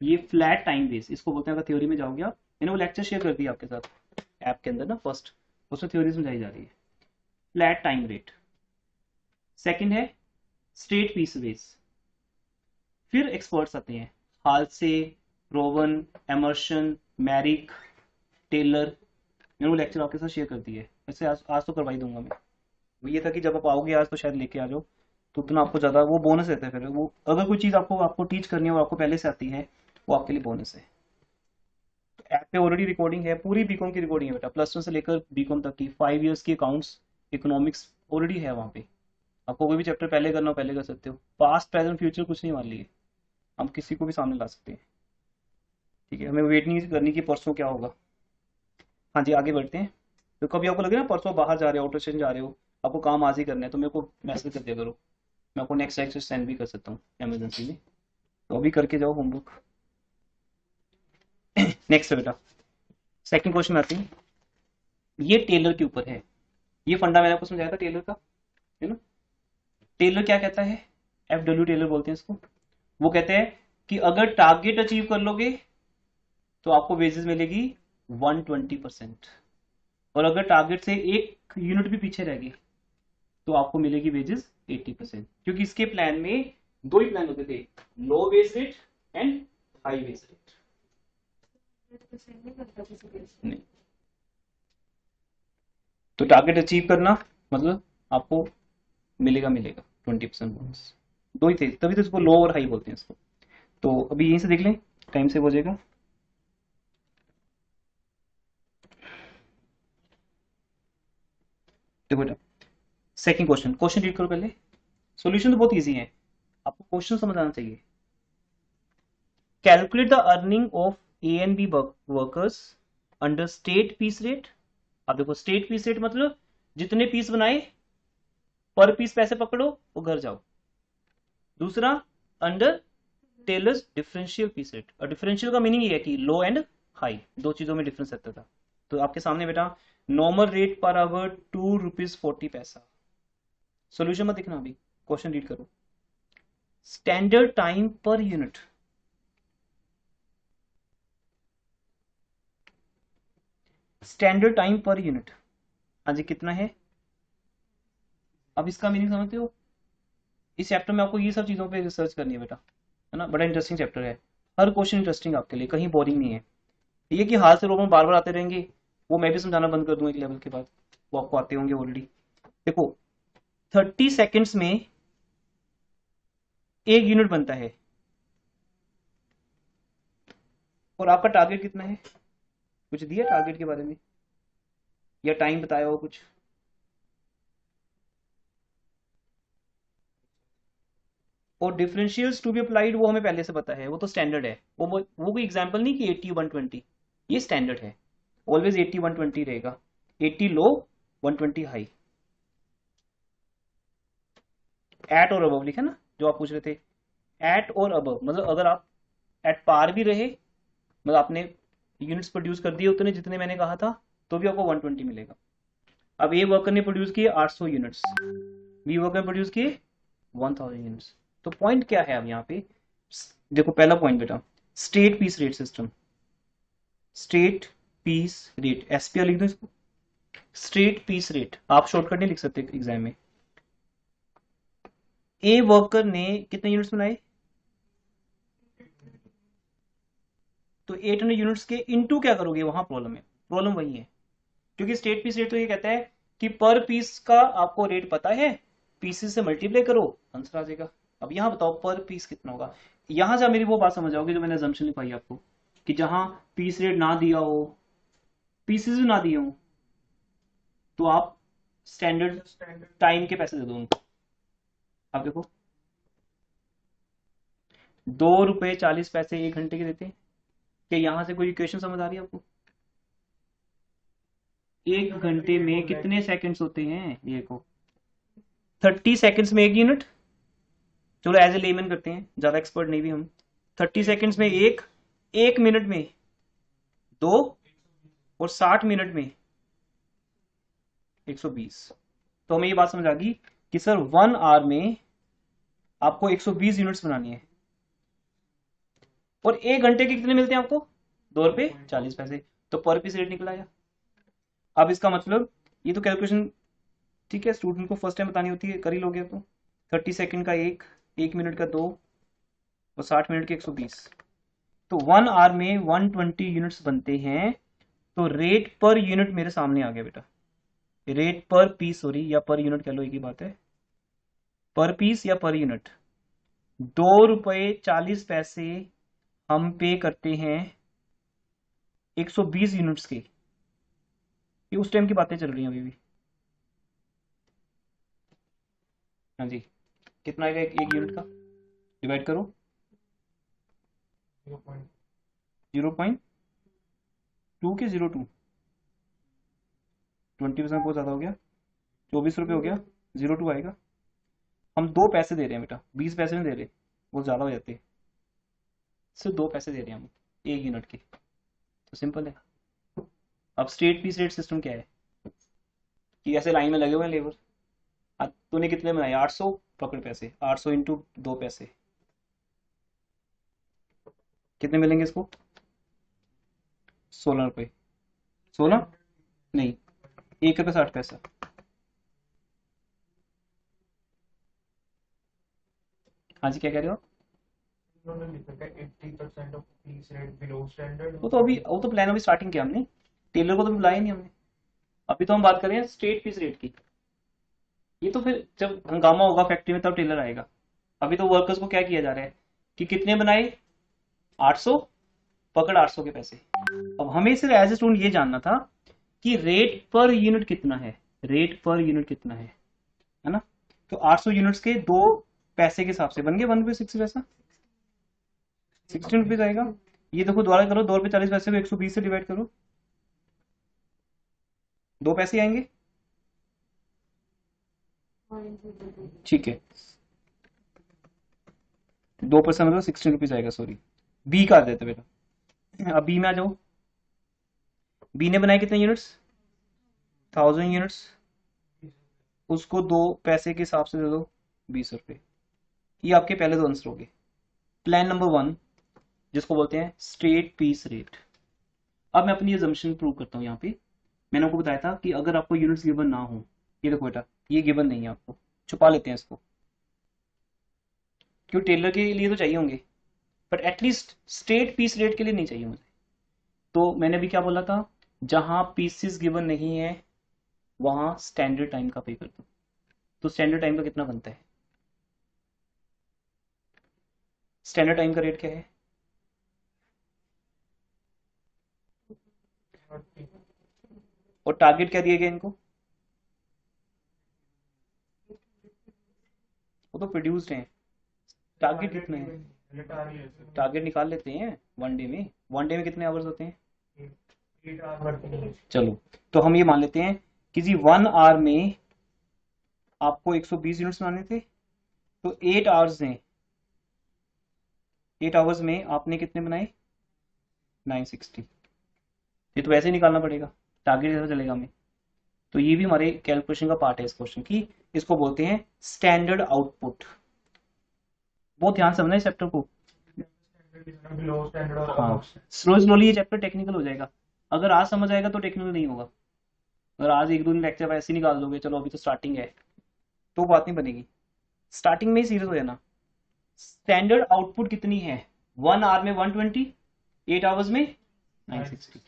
ये फ्लैट टाइम वेज इसको बोलते हैं, अगर थ्योरी में जाओगे आप, मैंने वो लेक्चर शेयर कर दिया आपके साथ ऐप के अंदर ना, फर्स्ट उसमें थ्योरी समझाई जा रही है। फ्लैट टाइम रेट, सेकंड है स्ट्रेट पीस वेज, फिर एक्सपर्ट्स आते हैं, हालसे, रोवन, एमर्सन, मैरिक, टेलर, मैंने वो लेक्चर आपके साथ शेयर कर दिया है। वैसे आज तो करवा ही दूंगा मैं। वो ये था कि जब आप आओगे आज तो शायद लेके आ जाओ, तो उतना आपको ज्यादा वो बोनस रहता है। फिर वो अगर कोई चीज आपको टीच करनी है और आपको पहले से आती है, वो आपके लिए बोनस है। तो ऐप पे ऑलरेडी रिकॉर्डिंग है, पूरी बीकॉम की रिकॉर्डिंग है बेटा, +1 से लेकर बीकॉम तक की 5 इयर्स की अकाउंट्स, इकोनॉमिक्स ऑलरेडी है वहाँ पे। आपको कोई भी चैप्टर पहले करना हो पहले कर सकते हो, पास्ट प्रेजेंट फ्यूचर कुछ नहीं मान लिए, हम किसी को भी सामने ला सकते हैं, ठीक है। हमें वेट नहीं करनी कि परसों क्या होगा। हाँ जी, आगे बढ़ते हैं। तो कभी आपको लगे ना परसों बाहर जा रहे हो, ऑटो स्टेशन जा रहे हो, आपको काम आज ही करना है, तो मेरे को मैसेज कर दिया करो, मैं आपको नेक्स्ट लेक्चर सेंड भी कर सकता हूँ इमरजेंसी में, तो अभी करके जाओ होमवर्क। नेक्स्ट है बेटा, सेकंड क्वेश्चन आती है, ये टेलर के ऊपर है। ये फंडा मैंने आपको समझाया था टेलर का, है ना। टेलर क्या कहता है, FW टेलर बोलते हैं इसको। वो कहते हैं कि अगर टारगेट अचीव कर लोगे तो आपको वेजेस मिलेगी 120%, और अगर टारगेट से 1 यूनिट भी पीछे रह गए तो आपको मिलेगी वेजेस 80%। क्योंकि इसके प्लान में 2 ही प्लान होते थे, low wage rate and high wage rate. नहीं, तो टारगेट अचीव करना मतलब आपको मिलेगा 20% बोनस, 2 ही थे, तभी तो इसको लो और हाई बोलते हैं इसको। तो अभी यहीं से देख लें, टाइम से हो जाएगा। देखो बेटा, सेकंड क्वेश्चन रीड करो पहले। सॉल्यूशन तो बहुत इजी है, आपको क्वेश्चन समझ आना चाहिए। Calculate the earning of A and B workers under state piece rate. अब देखो, स्टेट पीस रेट मतलब जितने पीस बनाए पर पीस पैसे पकड़ो और घर जाओ। दूसरा, under Taylor's differential piece rate. और डिफरेंशियल का मीनिंग ये है कि लो एंड हाई, दो चीजों में डिफरेंस रहता था। तो आपके सामने बेटा normal rate per our ₹2.40। Solution मत दिखना, अभी क्वेश्चन रीड करो। Standard time per unit, standard time per unit, हाँ जी कितना है? अब इसका मीनिंग समझते हो? इस चैप्टर में आपको ये सब चीजों पे रिसर्च करनी है बेटा, है ना। बड़ा इंटरेस्टिंग चैप्टर है, हर क्वेश्चन इंटरेस्टिंग आपके लिए, कहीं बोरिंग नहीं है। ये कि हाथ से प्रॉब्लम बार बार आते रहेंगे, वो मैं भी समझाना बंद कर दूं एक लेवल के बाद, वो आपको आते होंगे ऑलरेडी। देखो 30 सेकेंड्स में एक यूनिट बनता है, और आपका टारगेट कितना है? कुछ दिया टारगेट के बारे में, या टाइम बताया हो कुछ? और डिफरेंशियल्स टू बी अप्लाइड वो हमें पहले से पता है, वो तो स्टैंडर्ड है। वो कोई एग्जांपल नहीं कि 80-120, ये स्टैंडर्ड है। ऑलवेज 80-120 रहेगा, 80 लो 120 हाई। एट और अबव लिखा ना, जो आप पूछ रहे थे, एट और अबव मतलब अगर आप एट पार भी रहे, मतलब आपने यूनिट्स प्रोड्यूस कर दिए उतने जितने मैंने कहा था, तो भी आपको 120 मिलेगा। अब ए वर्कर ने प्रोड्यूस किए 800 यूनिट्स, बी वर्कर ने प्रोड्यूस किए 1000 यूनिट्स। तो पॉइंट क्या है अब यहाँ पे? देखो पहला पॉइंट बेटा, state piece rate system. State piece rate, SPR लिख दो इसको, स्टेट पीस रेट। आप शॉर्टकट नहीं लिख सकते एग्जाम में। ए वर्कर ने कितने यूनिट्स बनाए? तो 800 यूनिट्स के इनटू क्या करोगे, वहां प्रॉब्लम है, प्रॉब्लम वही है। क्योंकि स्टेट पीस रेट तो ये कहता है कि पर पीस का आपको रेट पता है, पीसेस से मल्टीप्लाई करो, आंसर आ जाएगा। अब यहाँ बताओ पर पीस कितना होगा। यहां से मेरी वो बात समझ आओगे जो मैंने अजम्पशन लिखाई आपको, कि जहां पीस रेट ना दिया हो, पीसेस भी ना दिए हो, तो आप स्टैंडर्ड टाइम के पैसे दे दो उनको। आप देखो ₹2.40 1 घंटे के देते हैं। क्या यहां से कोई इक्वेशन समझ आ रही है आपको? एक घंटे में कितने सेकंड्स होते हैं? ये देखो 30 सेकंड्स में एक यूनिट। चलो एज ए लेमन करते हैं, ज्यादा एक्सपर्ट नहीं भी हम। 30 सेकंड्स में एक मिनट में 2, और 60 मिनट में 120। तो हमें ये बात समझ आ गई कि सर 1 आवर में आपको 120 यूनिट्स बनानी है, और 1 घंटे के कितने मिलते हैं आपको? ₹2.40। तो पर पीस रेट निकल आया। अब इसका मतलब, ये तो कैलकुलेशन ठीक है, स्टूडेंट को फर्स्ट टाइम बतानी होती है, कर ही लोगे। तो 30 सेकंड का 1 मिनट का 2, और 60 मिनट के 120। तो 1 आवर में 120 यूनिट्स बनते हैं। तो रेट पर यूनिट मेरे सामने आ गया बेटा, रेट पर पीस, सॉरी, या पर यूनिट कह लो, एक ही बात है, पर पीस या पर यूनिट। ₹2.40 हम पे करते हैं 120 यूनिट्स के। ये उस टाइम की बातें चल रही हैं अभी भी। हाँ जी, कितना आएगा एक यूनिट का? डिवाइड करो 0.2 के 0.2, 20% बहुत ज्यादा हो गया, ₹24 हो गया, 0.2 आएगा। हम 2 पैसे दे रहे हैं बेटा, 20 पैसे नहीं दे रहे, बहुत ज्यादा हो जाते हैं। सिर्फ 2 पैसे दे रहे हैं हम एक यूनिट के, तो सिंपल है। अब स्टेट पीस रेट सिस्टम क्या है कि ऐसे लाइन में लगे हुए हैं लेबर, तूने कितने बनाए? 800, पकड़ पैसे, 800 इंटू 2 पैसे, कितने मिलेंगे इसको? ₹16। 16 नहीं, ₹1.60। हाँ जी, क्या कह रहे हो आप? उन्होंने लिखा था 80% of peace rate below standard. वो तो प्लान अभी स्टार्टिंग किया हमने, टेलर को तो बुलाया नहीं हमने। अभी तो हम बात कर रहे हैं स्टेट पीस रेट की। ये तो फिर जब हंगामा होगा फैक्ट्री में तब टेलर आएगा। अभी तो वर्कर्स को क्या किया जा रहा है कि कितने बनाए? 800, पकड़ 800 के पैसे। अब हमें सिर्फ एज ए स्टूडेंट ये जानना था कि रेट पर यूनिट कितना है, रेट पर यूनिट कितना है ना। तो 800 यूनिट्स के 2 पैसे के हिसाब से बन गए ₹1.60, 16 रुपीज आएगा। ये देखो दोबारा करो, ₹2.40 को 120 से डिवाइड करो, 2 पैसे आएंगे। ठीक है, 2% मतलब 16 रुपीज आएगा, सॉरी बी कर देते बेटा। अब बी में आ जाओ। बी ने बनाए कितने यूनिट्स, 1000 यूनिट्स, उसको 2 पैसे के हिसाब से दे दो 20 रुपए। ये आपके पहले दो आंसर हो गए। प्लान नंबर 1 जिसको बोलते हैं स्ट्रेट पीस रेट। अब मैं अपनी अजम्पशन प्रूव करता हूँ। यहाँ पे मैंने आपको बताया था कि अगर आपको यूनिट्स गिवन ना हो, ये देखो बेटा ये गिवन नहीं है, आपको छुपा लेते हैं इसको, क्यों टेलर के लिए तो चाहिए होंगे, but at least straight piece rate के लिए नहीं चाहिए मुझे। तो मैंने अभी क्या बोला था, जहां पीसेस गिवन नहीं है वहां स्टैंडर्ड टाइम का पे कर दो। तो स्टैंडर्ड टाइम का कितना बनता है, स्टैंडर्ड टाइम का रेट क्या है, और टारगेट क्या दिए गए इनको, वो तो प्रोड्यूस्ड हैं। टारगेट कितने हैं, टारगेट निकाल लेते हैं वन डे में। वन डे में कितने आवर्स होते हैं, 8 आवर वर्किंग डेज। चलो तो हम ये मान लेते हैं किसी 1 आवर में आपको 120 यूनिट्स बनाने थे, तो 8 आवर्स में 8 आवर्स में आपने कितने बनाए, 960। ये तो वैसे ही निकालना पड़ेगा, टारगेट जैसा चलेगा हमें। तो ये भी हमारे कैलकुलेशन का पार्ट है इस क्वेश्चन की। इसको बोलते हैं स्टैंडर्ड आउटपुट। बहुत ध्यान से समझना इस चैप्टर को। लो स्टैंडर्ड और हाँ, above स्लोली ये चैप्टर टेक्निकल हो जाएगा। अगर आज समझ आएगा तो टेक्निकल नहीं होगा। अगर आज 1-2 दिन लेक्चर ऐसे ही निकाल दोगे, चलो अभी तो स्टार्टिंग है, तो बात नहीं बनेगी। स्टार्टिंग में ही सीरियस हो जाना। स्टैंडर्ड आउटपुट कितनी है, 1 आवर में 120, 8 आवर्स में 960।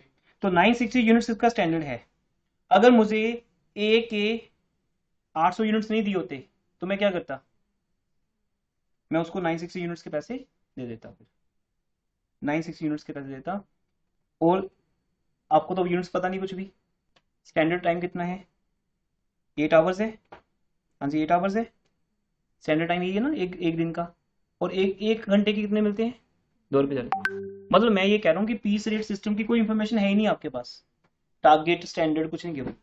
तो 960 यूनिट्स इसका स्टैंडर्ड है। अगर मुझे ए के 800 यूनिट्स नहीं दिए होते तो मैं क्या करता, मैं उसको 960 यूनिट्स के पैसे दे देता, फिर 960 यूनिट्स के पैसे देता। और आपको तो यूनिट्स पता नहीं कुछ भी। स्टैंडर्ड टाइम कितना है, 8 आवर्स है। हाँ जी 8 आवर्स है, स्टैंडर्ड टाइम यही है ना, एक दिन का। और एक घंटे के कितने मिलते हैं, 2 रुपये चले। मतलब मैं ये कह रहा हूँ कि पीस रेट सिस्टम की कोई इंफॉर्मेशन है ही नहीं आपके पास, टारगेट स्टैंडर्ड कुछ नहीं गिवन।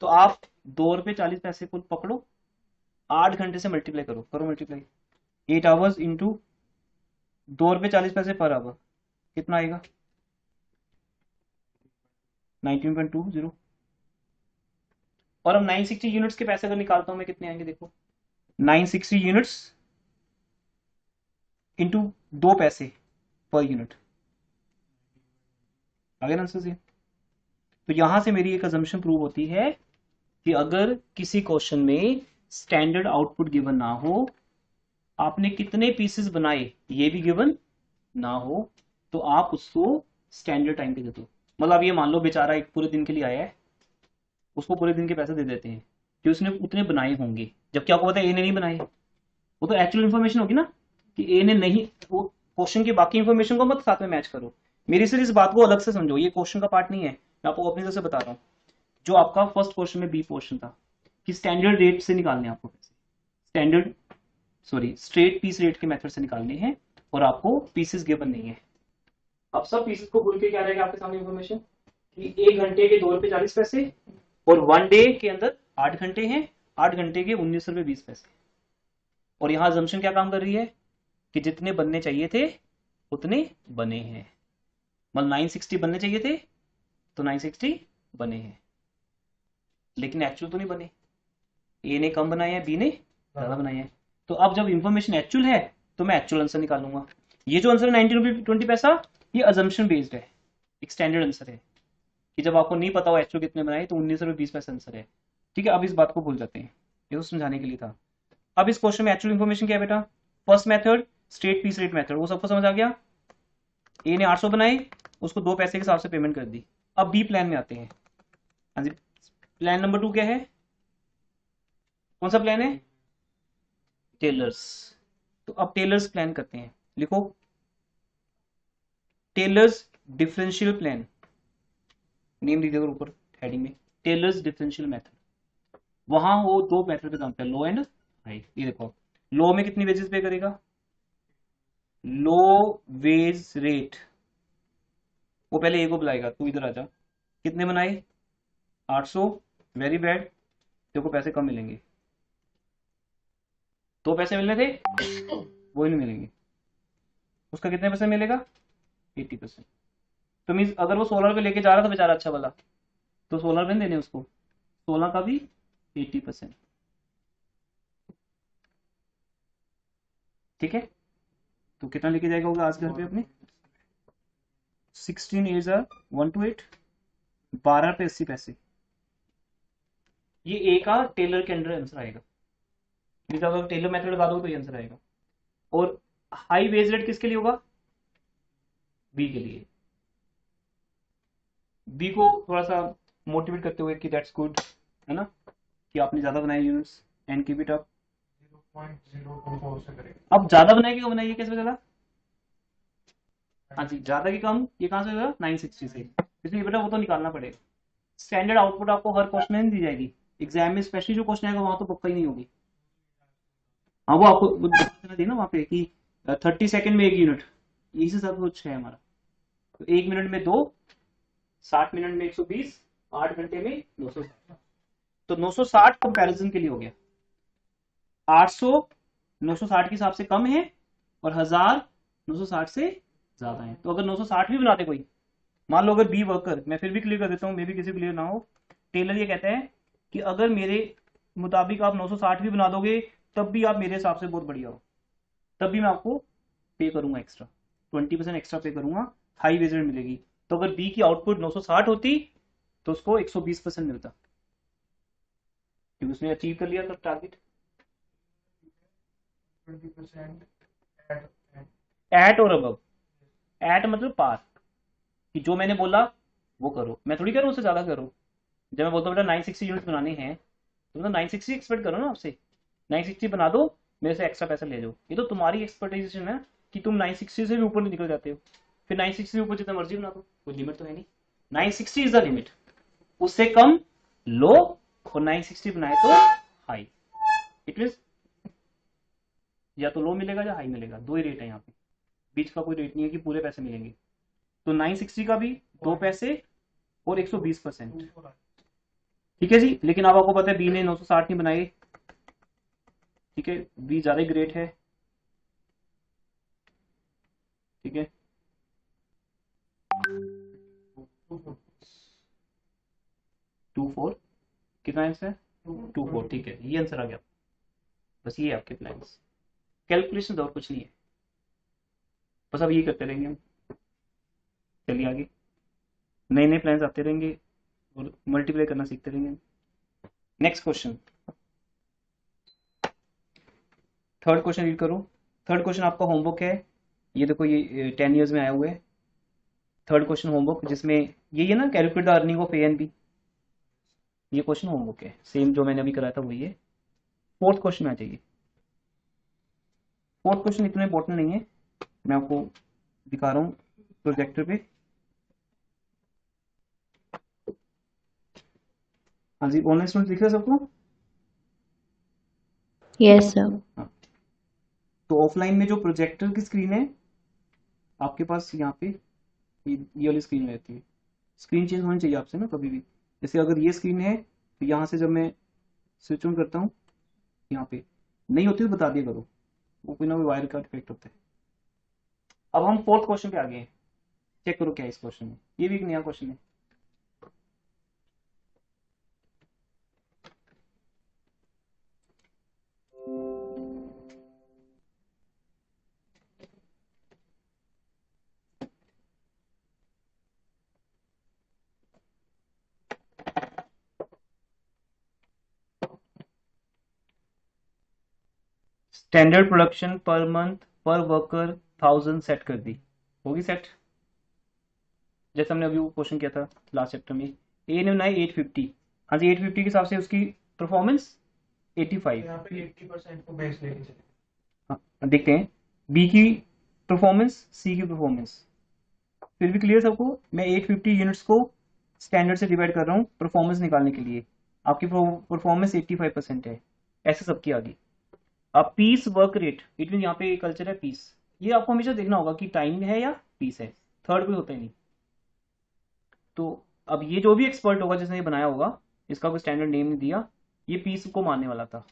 तो आप 2 रुपये 40 पैसे को पकड़ो, 8 घंटे से मल्टीप्लाई करो, मल्टीप्लाई 8 आवर्स इंटू 2 रुपये 40 पैसे पर आवर, कितना आएगा 19.20। और अब 960 यूनिट्स के पैसे अगर निकालता हूं मैं, कितने आएंगे देखो, 960 यूनिट्स इंटू 2 पैसे पर यूनिट, आगे ना आंसर से। तो यहां से मेरी एक अजम्पशन प्रूव होती है कि अगर किसी क्वेश्चन में स्टैंडर्ड आउटपुट गिवन ना हो, आपने कितने पीसेस बनाए ये भी गिवन ना हो, तो आप उसको स्टैंडर्ड टाइम पे दे दो। मतलब ये मान लो बेचारा एक पूरे दिन के लिए आया है, उसको पूरे दिन के पैसे दे देते हैं कि उसने उतने बनाए होंगे, जबकि आपको पता है ए ने नहीं बनाए। वो तो एक्चुअल इन्फॉर्मेशन होगी ना कि ए ने नहीं, वो क्वेश्चन की बाकी इन्फॉर्मेशन को मत साथ में मैच करो। मेरी सिर्फ इस बात को अलग से समझो, ये क्वेश्चन का पार्ट नहीं है, मैं आपको अपनी तरफ से बता रहा हूँ। जो आपका फर्स्ट क्वेश्चन में बी पोर्शन था कि स्टैंडर्ड रेट से निकालने आपको पैसे, standard sorry straight piece rate के मेथड से निकालने हैं, और आपको पीसेस गिवन नहीं है। अब सब पीसेस को भूल के क्या रहेगा आपके सामने इन्फॉर्मेशन कि 1 घंटे के 2 रुपये 40 पैसे, और 1 डे के अंदर 8 घंटे हैं, 8 घंटे के 19 रुपये 20 पैसे। और यहाँ अजम्पशन क्या काम कर रही है कि जितने बनने चाहिए थे उतने बने हैं। मतलब 960 बनने चाहिए थे तो 960 बने हैं, लेकिन एक्चुअल तो नहीं बने। ए ने कम बनाए हैं, बी ने ज्यादा बनाए हैं। तो अब जब इंफॉर्मेशन एक्चुअल है तो मैं एक्चुअल आंसर निकालूंगा। ये जो आंसर है 19 रुपये 20 पैसा, ये अजम्पशन बेस्ड है, एक स्टैंडर्ड आंसर है कि जब आपको नहीं पता हो एक्चुअल कितने बनाए तो 19 रुपये 20 पैसा आंसर है। ठीक है, अब इस बात को भूल जाते हैं, ये तो समझाने के लिए था। अब इस क्वेश्चन में एक्चुअल इन्फॉर्मेशन क्या है बेटा, first method straight piece rate method, वो सबको समझ आ गया। ए ने 800 बनाए, उसको 2 पैसे के हिसाब से पेमेंट कर दी। अब बी प्लान में आते हैं। हाँ जी, प्लान नंबर 2 क्या है, कौन सा प्लान है, टेलर्स। तो अब टेलर्स प्लान करते हैं, लिखो टेलर्स डिफरेंशियल प्लान, नेम लिख देगा ऊपर हेडिंग में, टेलर्स डिफरेंशियल मेथड। वहां वो 2 मेथड पे काम करता है, लो एंड हाई। ये देखो लो में कितनी वेजेस पे करेगा, लो वेज रेट, वो पहले ए को बुलाएगा, तू इधर आजा, कितने बनाए 800, वेरी बैड, तेरे को पैसे कम मिलेंगे। 2 पैसे मिलने थे वो नहीं मिलेंगे। उसका कितने परसेंट मिलेगा? 80%। तो मीन्स अगर वो 16 रुपये लेके जा रहा था बेचारा अच्छा वाला, तो 16 रुपये देने उसको, 16 का भी 80%। ठीक है, तो कितना लेके जाएगा होगा आज घर पे अपने? 16 8 128, 12 रुपये 80 पैसे। ये ए का टेलर के अंडर आंसर आएगा। अगर टेलर मेथड लगा दो तो ये आंसर आएगा। और हाई वेज रेट किसके लिए होगा? बी के लिए। बी को थोड़ा सा मोटिवेट करते हुए कि दैट्स गुड, है ना, कि आपने ज्यादा बनाए units and keep it up. 0.024 से करेगा। अब ज्यादा बनाएगी क्यों बनाइए, कैसे चला? हाँ जी, ज्यादा की कम ये कहाँ से होगा? 960 से। इसलिए बेटा वो तो निकालना पड़ेगा। स्टैंडर्ड आउटपुट आपको हर क्वेश्चन में नहीं दी जाएगी, एग्जाम में स्पेशली जो क्वेश्चन आएगा वहां तो पक्का ही नहीं होगी। हाँ वो आपको दी ना वहाँ पे कि 30 सेकंड में 1 यूनिट, इसी सब कुछ है हमारा। तो 1 मिनट में 2, 60 मिनट में 120, 8 घंटे में 960। तो 960 कंपैरिजन के लिए हो गया। 800 960 के हिसाब से कम है और 1000 960 से ज्यादा है। तो अगर 960 भी बनाते कोई, मान लो अगर बी वर्कर, मैं फिर भी क्लियर कर देता हूँ, मे भी किसी क्लियर ना हो। टेलर ये कहता है कि अगर मेरे मुताबिक आप 960 भी बना दोगे तब भी आप मेरे हिसाब से बहुत बढ़िया हो, तब भी मैं आपको पे करूंगा एक्स्ट्रा, 20% एक्स्ट्रा पे करूंगा, हाई वेज रेट मिलेगी। तो अगर बी की आउटपुट 960 होती तो उसको 120% मिलता, क्योंकि उसने अचीव कर लिया था टारगेट। 20% एट और अबव, एट मतलब पार, कि जो मैंने बोला वो करो। मैं थोड़ी कह रहा हूँ उससे ज्यादा करो। जब मैं बोलता हूँ बेटा 960 यूनिट बनाने हैं तो मतलब 960 एक्सपेक्ट करो ना आपसे, 960 बना दो, मेरे से एक्स्ट्रा पैसा ले जाओ। ये तो तुम्हारी एक्सपेक्टेशन है कि तुम 960 से भी ऊपर निकल जाते हो। फिर 960 से ऊपर जितना मर्जी बना दो, कोई लिमिट तो है नहीं। 960 इज द लिमिट, उससे कम लो और 960 बनाए तो हाई। इट मीन या तो लो मिलेगा या हाई मिलेगा, 2 ही रेट है यहाँ पे, बीच का कोई रेट नहीं है कि पूरे पैसे मिलेंगे। तो 960 का भी 2 पैसे और 120%। ठीक है जी, लेकिन अब आपको पता है बी ने 960 नहीं बनाए। ठीक है, बी ज्यादा ग्रेट है। ठीक है, 24 कितना आंसर है? 24। ठीक है, ये आंसर आ गया। बस ये आपके प्लान्स, कैलकुलेशन और कुछ नहीं है, बस अब ये करते रहेंगे हम। चलिए आगे, नए नए प्लान्स आते रहेंगे और मल्टीप्लाई करना सीखते रहेंगे। Next question, third question read करो। थर्ड क्वेश्चन आपका होमवर्क है, ये देखो ये 10 ईयर्स में आया हुआ है। थर्ड क्वेश्चन होमवर्क, जिसमें ये है ना calculate the earning of A and B, ये क्वेश्चन होमवर्क है, सेम जो मैंने अभी कराया था वही है। फोर्थ क्वेश्चन आ जाइए। फोर्थ क्वेश्चन इतना इंपॉर्टेंट नहीं है, मैं आपको दिखा रहा हूँ प्रोजेक्टर पे। हाँ जी, ऑनलाइन स्टूडेंट दिख रहा है सबको? Yes sir. हाँ, तो ऑफलाइन में जो प्रोजेक्टर की स्क्रीन है आपके पास, यहाँ पे ये वाली स्क्रीन रहती है। स्क्रीन चेंज होनी चाहिए आपसे ना कभी भी। जैसे अगर ये स्क्रीन है तो यहाँ से जब मैं स्विच ऑन करता हूँ, यहाँ पे नहीं होती तो बता दिया करो, वो कोई ना कोई वायर का डिफेक्ट होता है। अब हम फोर्थ क्वेश्चन पे आ गए हैं, चेक करो क्या है इस क्वेश्चन में। ये भी एक नया क्वेश्चन है। स्टैंडर्ड प्रोडक्शन पर मंथ पर वर्कर 1000 सेट कर दी, होगी सेट? जैसे हमने अभी वो क्वेश्चन किया था लास्ट चैप्टर में। ए ने बनाई 850, हाँ जी 850 के हिसाब से उसकी परफॉर्मेंस 85। यहाँ पे 80% को बेस लेके चले। हाँ देखते हैं बी की परफॉर्मेंस, सी की परफॉर्मेंस। फिर भी क्लियर सबको? मैं 850 यूनिट्स को स्टैंडर्ड से डिवाइड कर रहा हूँ परफॉर्मेंस निकालने के लिए। आपकी परफॉर्मेंस 85% है, ऐसे सबकी आ गई। अब piece work rate, it mean यहाँ पे कल्चर है पीस, ये आपको हमेशा देखना होगा कि टाइम है या पीस है, थर्ड कोई होता ही नहीं। तो अब ये जो भी एक्सपर्ट होगा जिसने ये बनाया होगा, इसका कोई स्टैंडर्ड नेम नहीं दिया, ये पीस को मानने वाला था।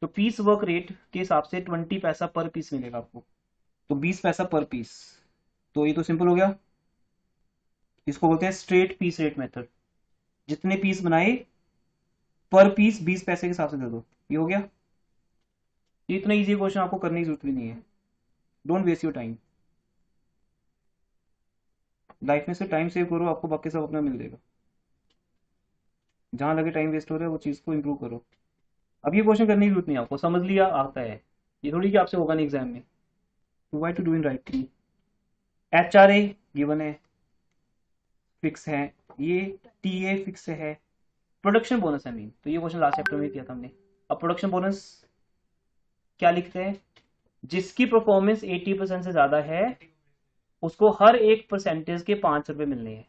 तो पीस वर्क रेट के हिसाब से 20 पैसा पर पीस मिलेगा आपको, तो 20 पैसा पर पीस। तो ये तो सिंपल हो गया, इसको बोलते हैं स्ट्रेट पीस रेट मेथड। जितने पीस बनाए पर पीस 20 पैसे के हिसाब से दे दो, ये हो गया। ये इतना इजी क्वेश्चन आपको करने की जरूरत भी नहीं है, don't waste your time. Life में से टाइम सेव करो, आपको बाकी सब अपना मिल जाएगा। जहां लगे टाइम वेस्ट हो रहा है वो चीज को इंप्रूव करो। अब ये क्वेश्चन करने की जरूरत नहीं है आपको, समझ लिया आता है, ये थोड़ी कि आपसे होगा नहीं एग्जाम में। Why to do in writing. HRA given है, फिक्स है, ये TA फिक्स है, प्रोडक्शन बोनस है मीन, तो ये क्वेश्चन लास्ट चैप्टर में किया था हमने। अब प्रोडक्शन बोनस क्या लिखते हैं, जिसकी परफॉर्मेंस 80% से ज्यादा है उसको हर एक परसेंटेज के 5 रुपए मिलने हैं।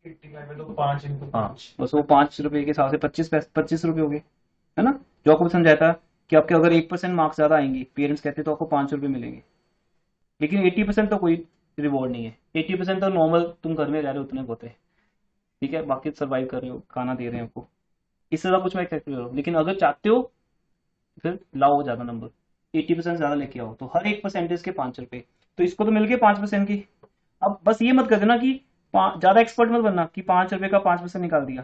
85 तो 5 into हाँ 5 बस वो 5 रुपए के हिसाब से 25 रुपए हो गए, है ना। जो आपको समझाया था कि आपके अगर 1% मार्क्स ज्यादा आएंगे, पेरेंट्स कहते तो आपको 5 रुपए मिलेंगे, लेकिन 80% तो कोई रिवॉर्ड नहीं है। 80% तो नॉर्मल तुम घर में रह रहे हो उतने बहुत है, ठीक है, बाकी सर्वाइव कर रहे हो, खाना दे रहे हैं आपको, इससे ज्यादा कुछ मैं एक्सपेक्ट करो। लेकिन अगर चाहते हो फिर लाओ ज्यादा नंबर, 80% ज्यादा लेके आओ, तो हर एक परसेंटेज के 5 रुपए, तो इसको तो मिल गए 5% की। अब बस ये मत कर देना कि ज्यादा एक्सपर्ट मत बनना कि 5 रुपए का 5% निकाल दिया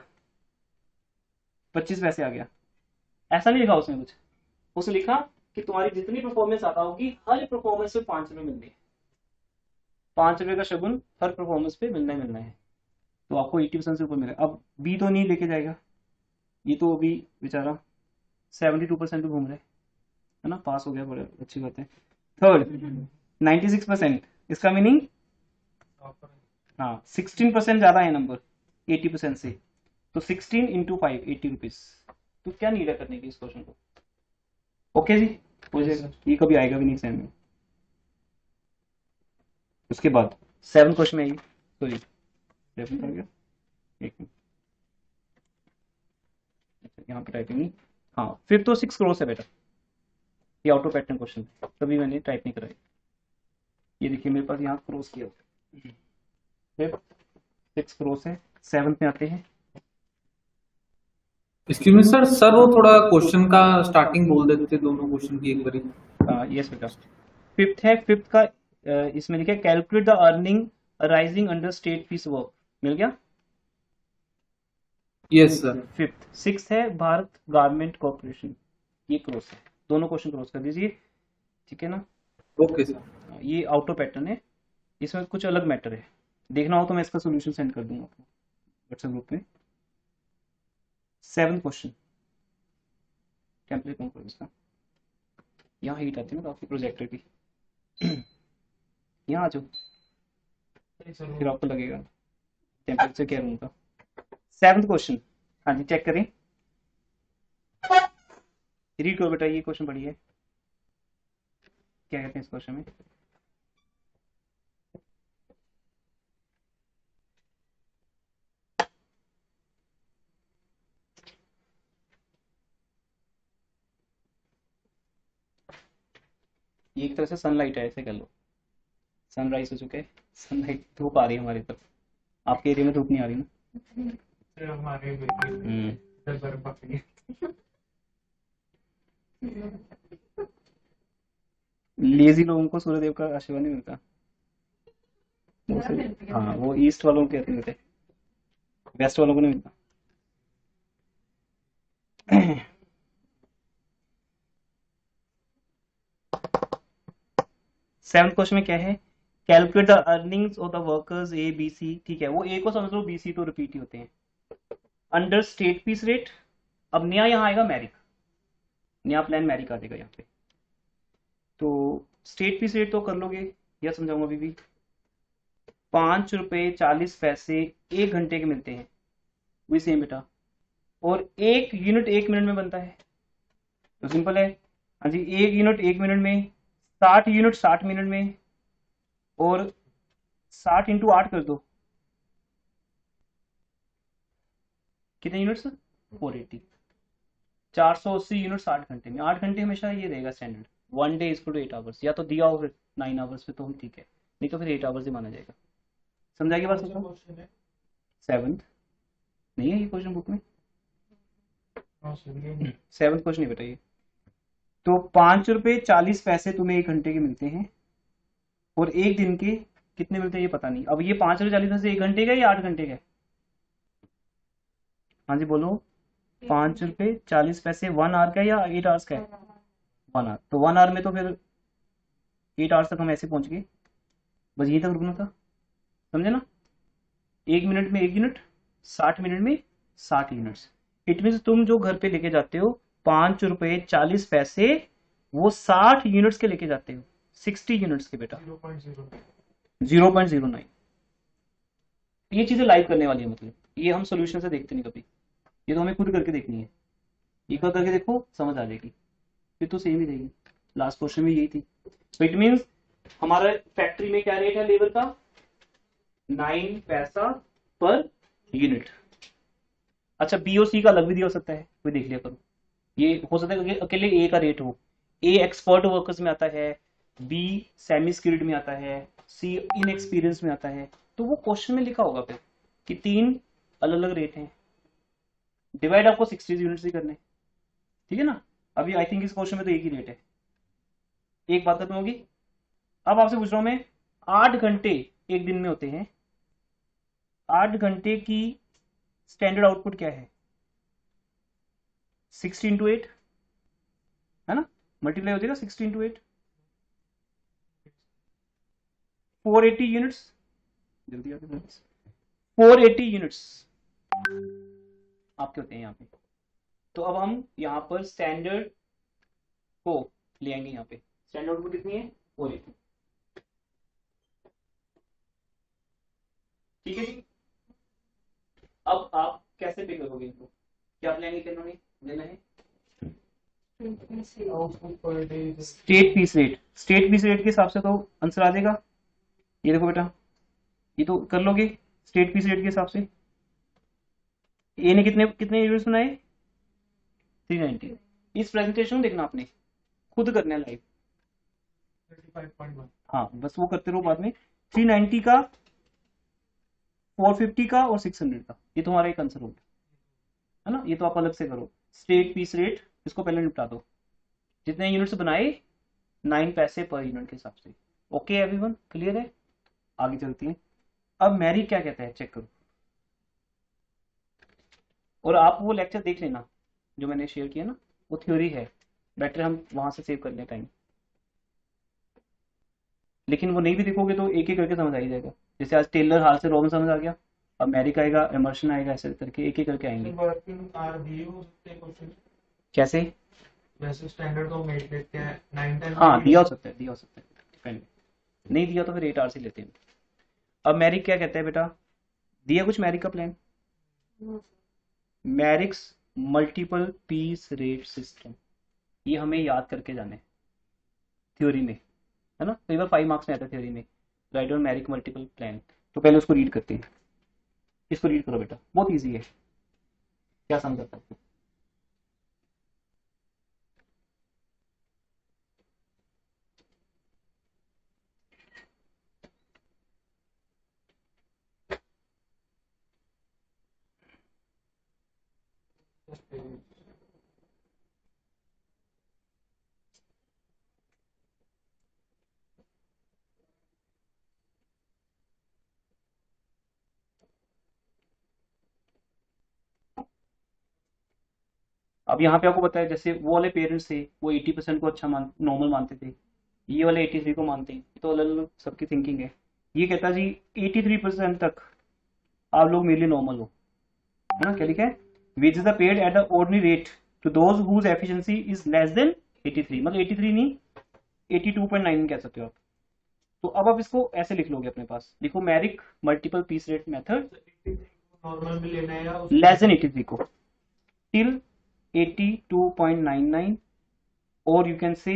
25 पैसे आ गया, ऐसा नहीं लिखा उसने कुछ। उसने लिखा कि तुम्हारी जितनी परफॉर्मेंस आता होगी हर परफॉर्मेंस पे 5 रुपए मिलने हैं, 5 रुपए का शगुन हर परफॉर्मेंस पे मिलना ही मिलना है, तो आपको 80% से ऊपर मिलेगा। अब बी तो नहीं लेके जाएगा, ये तो अभी बेचारा 72% पे घूम रहे है ना, पास हो गया, बड़े अच्छी बात है। थर्ड 96%, इसका मीनिंग हाँ 16% ज्यादा है नंबर 80% से, तो 16 इंटू 5 80 रुपीज। तो क्या नीड है करने की इस क्वेश्चन को, ओके जी, हो जाएगा, ये कभी आएगा भी नहीं एग्जाम में। उसके बाद 7 क्वेश्चन में, सॉरी 7 आ गया, एक मिनट, अच्छा यहाँ पे टाइपिंग नहीं, हाँ फिर तो 6 क्रॉस है बेटा, ये ऑटो पैटर्न क्वेश्चन तभी मैंने टाइप नहीं कराई। ये देखिए मेरे पास यहाँ क्रॉस किया, फिर 6 क्रॉस है। 7 में आते हैं, एक्सक्यूज मी सर, सर वो थोड़ा क्वेश्चन का स्टार्टिंग बोल देते दोनों क्वेश्चन की एक बारी। यस बेटा। फिफ्थ है, फिफ्थ का इसमें लिखा है calculate the earning arising under state fees work, मिल गया। Yes sir. फिफ्थ। सिक्स है भारत गारमेंट कॉर्पोरेशन, ये क्रॉस है, दोनों क्वेश्चन क्रॉस कर दीजिए, ठीक है ना। Okay sir. ये आउटो पैटर्न है, इसमें कुछ अलग मैटर है, देखना हो तो मैं इसका सोल्यूशन सेंड कर दूंगा आपको व्हाट्सएप ग्रुप में। 7 क्वेश्चन टेम्पलेट कौन करो इसका, यहाँ हीट आती है ना काफी प्रोजेक्टर की, यहाँ आ जाओ फिर आपको लगेगा टेम्परेचर क्या रूम का। 7th क्वेश्चन, हाँ जी चेक करें, रीड करो बेटा, ये क्वेश्चन पढ़िए क्या कहते हैं इस क्वेश्चन में। ये एक तरह से सनलाइट है, ऐसे कर लो, सनराइज हो चुके हैं, सनलाइट धूप आ रही है हमारी तरफ, आपके एरिया में धूप नहीं आ रही ना। सिर्फ हमारे बेटे इधर बर्फ पकड़ी है। लेजी लोगों को सूर्यदेव का आशीर्वाद नहीं मिलता, हाँ वो ईस्ट वालों के कहते थे, वेस्ट वालों को नहीं मिलता। 7th क्वेश्चन में क्या है, calculate the earnings of the workers A B C, ठीक है, वो ए को समझ लो, बी सी तो रिपीट ही होते हैं, अंडर स्टेट पीस रेट। अब नया यहाँ आएगा मैरिक, नया प्लान मैरिक आ जाएगा यहाँ पे, तो स्टेट पीस रेट तो कर लोगे, या समझाऊंगा अभी भी। 5 रुपए 40 पैसे 1 घंटे के मिलते हैं, वही सेम बेटा, और 1 यूनिट 1 मिनट में बनता है, तो सिंपल है, हाँ जी 1 यूनिट 1 मिनट में, 60 यूनिट 60 मिनट में, और 60 इंटू 8 कर दो, कितने यूनिट्स, 480, 480 यूनिट 60 घंटे में, 8 घंटे हमेशा ये रहेगा standard, 1 day is to 8 hours, या तो दिया हो फिर 9 आवर्स पे तो हम ठीक है, नहीं तो फिर 8 आवर्स ही माना जाएगा। समझाइए बात सबको। क्वेश्चन है 7th नहीं है ये क्वेश्चन बुक में, हाँ सुनिए 7th क्वेश्चन नहीं बेटा ये, तो 5 रुपए 40 पैसे तुम्हें 1 घंटे के मिलते हैं, और एक दिन के कितने मिलते हैं ये पता नहीं। अब ये 5 रुपए 40 पैसे 1 घंटे का या 8 घंटे का? हाँ जी बोलो। 5 रुपए 40 पैसे 1 आवर का या 8 आवर्स का है? 1 आवर। तो 1 आवर में तो फिर 8 आवर्स तक हम ऐसे पहुंच गए, बस यही तक रुकना था, समझे ना? 1 मिनट में 1 यूनिट, 60 मिनट में 60 यूनिट्स। इट मीन्स तुम जो घर पे लेके जाते हो 5 रुपए 40 पैसे, वो 60 यूनिट्स के लेके जाते हो, 60 यूनिट्स के बेटा, 0.0 0.09। ये चीजें लाइव करने वाली है, मतलब ये हम सोल्यूशन से देखते नहीं कभी, ये तो हमें खुद करके देखनी है। एक बार करके देखो समझ आ जाएगी, फिर तो सेम ही रहेगी। लास्ट क्वेश्चन में यही थी। तो इट मीन्स हमारा फैक्ट्री में क्या रेट है लेबर का? 9 पैसा पर यूनिट। अच्छा बी और सी का अलग भी दिया हो सकता है, कोई देख लिया करो। ये हो सकता है कि अकेले ए का रेट हो, ए एक्सपर्ट वर्कर्स में आता है, बी सेमी स्किल्ड में आता है, सी इनएक्सपीरियंस में आता है, तो वो क्वेश्चन में लिखा होगा फिर कि 3 अलग अलग रेट हैं। डिवाइड आपको 60 यूनिट्स ही करने, ठीक है ना? अभी आई थिंक इस क्वेश्चन में तो एक ही रेट है। एक बात खत्म होगी। अब आपसे पूछ रहा हूं मैं, 8 घंटे एक दिन में होते हैं, 8 घंटे की स्टैंडर्ड आउटपुट क्या है? 60 इंटू 8 है ना, मल्टीप्लाई हो जाएगा 60 इंटू 8, 480 यूनिट्स। जल्दी आगे 480 यूनिट्स आपके होते हैं यहाँ पे। तो अब हम यहाँ पर स्टैंडर्ड को ले आएंगे, यहाँ पे स्टैंडर्ड आउटपुट कितनी है? 480। ठीक है जी। अब आप कैसे पे करोगे इनको? क्या प्लान करना है, लेना है? Output per day state piece rate, state piece rate के हिसाब से तो आंसर आ जाएगा। ये देखो बेटा, ये तो कर लोगे स्टेट पीस रेट के हिसाब से। ए ने कितने कितने यूनिट्स बनाए? 390। इस प्रेजेंटेशन देखना आपने, खुद करना है लाइव। 35.1 हाँ बस वो करते रहो बाद में। 390 का, 450 का और 600 का, ये तुम्हारा एक आंसर होगा, है ना? ये तो आप अलग से करो। स्टेट पीस रेट इसको पहले निपटा दो, जितने यूनिट्स बनाए 9 पैसे पर यूनिट के हिसाब से। ओके एवरीवन, क्लियर है? आगे चलती हैं। अब मैरी क्या कहता है चेक करो, और आप वो लेक्चर देख लेना जो मैंने शेयर किया ना, वो थ्योरी है, बेटर हम वहां से सेव कर लें टाइम। लेकिन वो नहीं भी देखोगे तो एक एक करके समझ आ ही जाएगा। जैसे आज टेलर हाल से रॉबिन समझ आ गया, अब मैरी का आएगा, एमर्सन आएगा, ऐसे करके एक एक करके आएंगे। वर्किंग आवर दिए हो सकते हैं क्वेश्चन, कैसे? वैसे स्टैंडर्ड तो मेट लेते हैं 9-10। हाँ दिया हो सकता है, दिया हो सकता है, डिपेंड। नहीं दिया तो फिर 8 आवर्स ही लेते हैं। अब मैरिक क्या कहता है बेटा, दिया कुछ मैरिक का plan? Merrick's multiple piece rate system, ये हमें याद करके जाने थ्योरी में, है ना? कई बार 5 मार्क्स में आता है थ्योरी में, write down Merrick multiple plan. तो पहले उसको रीड करते हैं, इसको रीड करो बेटा, बहुत इजी है। क्या समझ आता है? अब यहाँ पे आपको पता है, जैसे वो वाले पेरेंट्स थे वो 80% को अच्छा नॉर्मल मानते थे, ये वाले 83 को मानते हैं, तो अलग अलग सबकी थिंकिंग है। ये कहता जी 83% तक आप लोग मेरे लिए नॉर्मल हो, है ना? क्या लिखा है? Wages are paid at the ordinary rate to those whose efficiency is less than 83, मतलब 83 नहीं 82.9 कह सकते हो आप। तो अब आप इसको ऐसे लिख लोगे अपने पास, लिखो Merrick multiple piece rate method normal में लेना है या लेस देन 83 को टिल 82.99, और you can say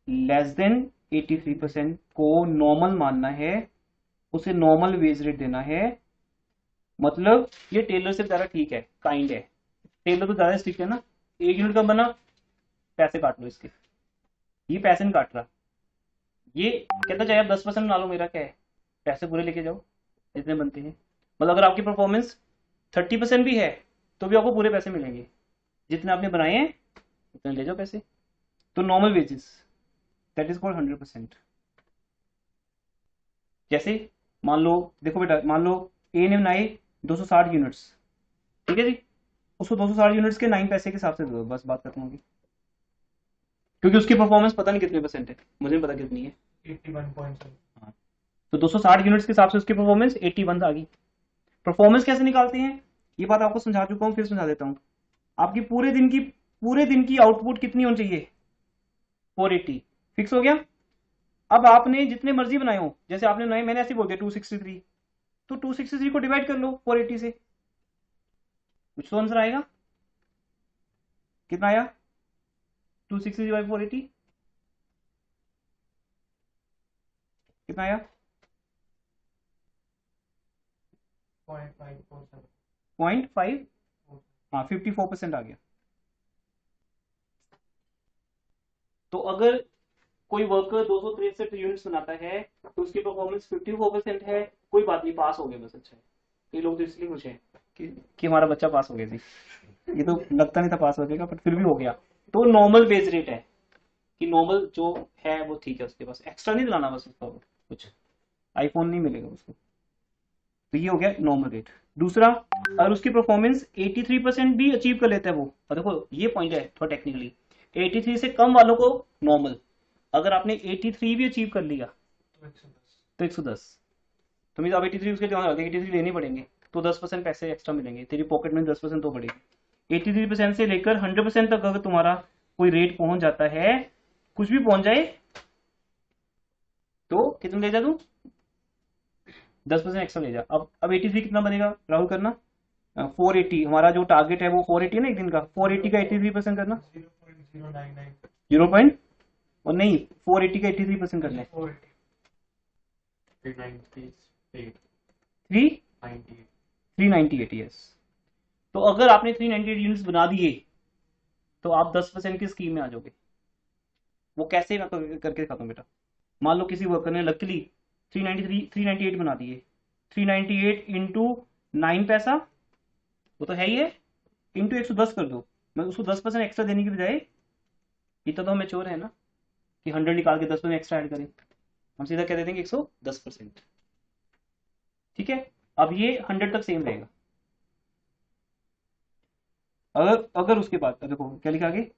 less than 83% को नॉर्मल मानना है, उसे नॉर्मल वेज रेट देना है। मतलब ये टेलर से ज्यादा ठीक है, काइंड है, टेलर तो ज्यादा स्ट्रिक्ट है ना। 1 यूनिट का बना, पैसे काट लो इसके, ये पैसे नहीं काट रहा, ये कहता चाहे आप 10% बना लो, मेरा क्या है, पैसे पूरे लेके जाओ जितने बनते हैं। मतलब अगर आपकी परफॉर्मेंस 30% भी है तो भी आपको पूरे पैसे मिलेंगे, जितने आपने बनाए हैं उतने ले जाओ पैसे। तो normal wages that is called 100%। जैसे मान लो, देखो बेटा, मान लो ए ने बनाए 260 यूनिट्स, ठीक है जी, उसको 260 यूनिट्स के 9 पैसे के हिसाब से दो, बस बात खत्म होगी, क्योंकि उसकी परफॉर्मेंस पता नहीं कितने परसेंट है, मुझे नहीं पता कितनी है। 81.7। हाँ, तो 260 यूनिट्स के हिसाब से उसकी परफॉर्मेंस 81 आ गई। परफॉर्मेंस कैसे निकालते हैं ये बात आपको समझा चुका हूँ, फिर समझा देता हूँ। आपकी पूरे दिन की आउटपुट कितनी होनी चाहिए, 480 फिक्स हो गया। अब आपने जितने मर्जी बनाए हो, जैसे आपने बनाए, मैंने ऐसे बोल दिया 263, तो 263 को डिवाइड कर लो 480 से, कुछ तो आंसर आएगा। कितना आया 263 बाई 480, कितना आया 0.547। 0.5, हाँ 54% आ गया। तो अगर कोई वर्कर 263 यूनिट्स बनाता है तो उसकी परफॉर्मेंस 54% है, कोई बात नहीं, पास हो गए, बस अच्छा है। कई लोग तो इसलिए खुश हैं कि हमारा बच्चा पास हो गया जी, ये तो लगता नहीं था पास हो जाएगा, बट फिर भी हो गया। तो नॉर्मल बेस रेट है कि नॉर्मल जो है वो ठीक है, उसके पास एक्स्ट्रा नहीं दिलाना, बस उसका कुछ आईफोन नहीं मिलेगा उसको। तो ये हो गया नॉर्मल रेट। दूसरा, अगर उसकी परफॉर्मेंस 83% भी अचीव कर लेता है वो, और देखो ये पॉइंट है थोड़ा टेक्निकली, 83 से कम वालों को नॉर्मल, अगर आपने 83 भी अचीव कर लिया तो 110। तो 110, तो मीन अब 83 उसके जमा 83 लेने पड़ेंगे, तो 10% पैसे एक्स्ट्रा मिलेंगे, तेरी पॉकेट में 10% तो बढ़ेगी। 83% से लेकर 100% तक अगर तुम्हारा कोई रेट पहुंच जाता है, कुछ भी पहुंच जाए, तो कितना ले जा तू, 10% एक्स्ट्रा ले जा। अब 83 कितना बनेगा राहुल करना, 480, हमारा जो टारगेट है वो 480 है ना एक दिन का, 480 का 83% करना 0.099। 0 पॉइंट, और नहीं 480 का 83% करना है 480। 398। 398, यस। तो अगर आपने 398 यूनिट्स बना दिए तो आप 10% की स्कीम में आ जाओगे। वो कैसे मैं करके दिखाता हूँ बेटा। मान लो किसी वर्कर ने लकीली 398 बना दिए, 398 इंटू 9 पैसा, वो तो है ही है, इंटू 110 कर दो। मैं उसको 10% एक्स्ट्रा देने की बजाय, इतना तो मेच्योर है ना कि 100 निकाल के 10% एक्स्ट्रा ऐड करें, हम सीधा कह देते हैं कि 110%, ठीक है। अब ये 100 तक सेम रहेगा। अगर उसके बाद देखो क्या लिखा आगे,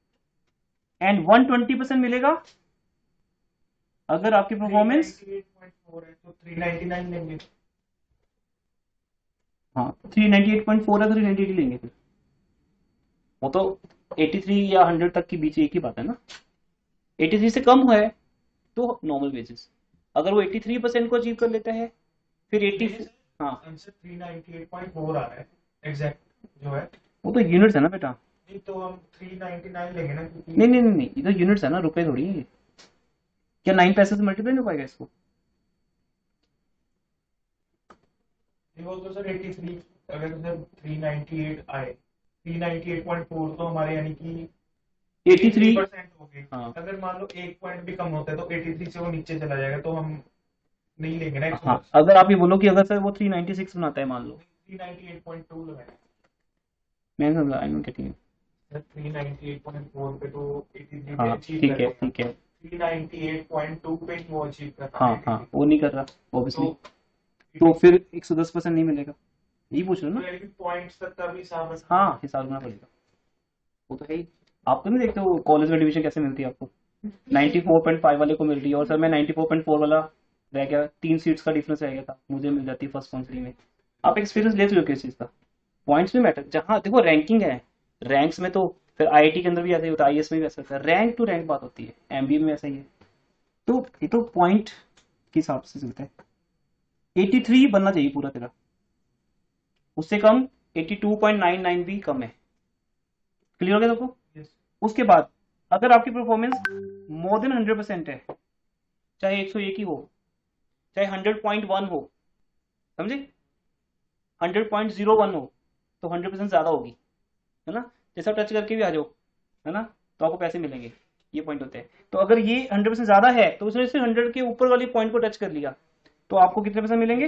एंड 120% मिलेगा अगर आपकी परफॉर्मेंस, 398.4 है तो 399 लेंगे। हाँ 398.4 है तो 398 लेंगे फिर, वो तो 83 या 100 तक के बीच एक ही बात है ना। 83 से कम है तो नॉर्मल वेजेस, अगर वो 83% को अचीव कर लेता है फिर 80, हाँ आंसर 398.4 आ रहा है एग्जैक्ट जो है। वो तो यूनिट्स है ना बेटा। नहीं तो हम 399 लेंगे ना, क्योंकि नहीं, ये तो यूनिट्स है ना, रुपए थोड़ी है। क्या 9 पैसे से मल्टीप्लाई नहीं हो पाएगा इसको? वो तो सर 83, अगर सर 398 आए, 398.4 तो हमारे यानी कि 83% हो गए। हाँ अगर मान लो एक पॉइंट भी कम होता है तो 83 से वो नीचे चला जाएगा, तो हम नहीं लेंगे ना। हाँ, अगर आप ये बोलो कि अगर सर वो 396 बनाता है मान लो, 398.2 लगाए मैं समझा, आई नो गेटिंग, 398.4 पे तो 83 पे हाँ अचीव ठीक है करेगा। ठीक है, 398.2 पे वो अचीव कर रहा हाँ है। हाँ वो नहीं कर रहा ऑब्वियसली, तो तो फिर 110% नहीं मिलेगा, यही पूछ रहे हो ना। यानी कि पॉइंट्स तक का भी हिसाब है। हाँ हिसाब रखना पड़ेगा, वो तो है ही। आप तो नहीं देखते हो कॉलेज में डिवीजन कैसे मिलती है आपको, 94.5 वाले को मिल रही है, और सर मैं 94.4 वाला रह गया, 3 सीट्स का डिफरेंस रह गया था, मुझे मिल जाती फर्स्ट काउंसलिंग में। आप एक्सपीरियंस ले चुके हो किस चीज़ का, पॉइंट्स में मैटर, जहाँ देखो रैंकिंग है, रैंक्स में तो फिर आईआईटी के अंदर भी ऐसा ही होता है, आईएएस में भी ऐसा होता है, रैंक टू रैंक बात होती है, एमबीए में ऐसा ही है। तो ये तो पॉइंट के हिसाब से चलता है। 83 बनना चाहिए पूरा तेरा, उससे कम 82.99 भी कम है। क्लियर हो गया सबको? Yes. उसके बाद अगर आपकी परफॉर्मेंस मोर देन 100% है, चाहे 101 ही हो, चाहे 100.1 हो, समझे, 100.01 हो, तो 100% ज्यादा होगी, है ना। जैसा टच करके भी आ जाओ, है ना, तो आपको पैसे मिलेंगे, ये पॉइंट होते हैं। तो अगर ये 100% ज्यादा है तो उसने सिर्फ 100 के ऊपर वाली पॉइंट को टच कर लिया, तो आपको कितने परसेंट मिलेंगे?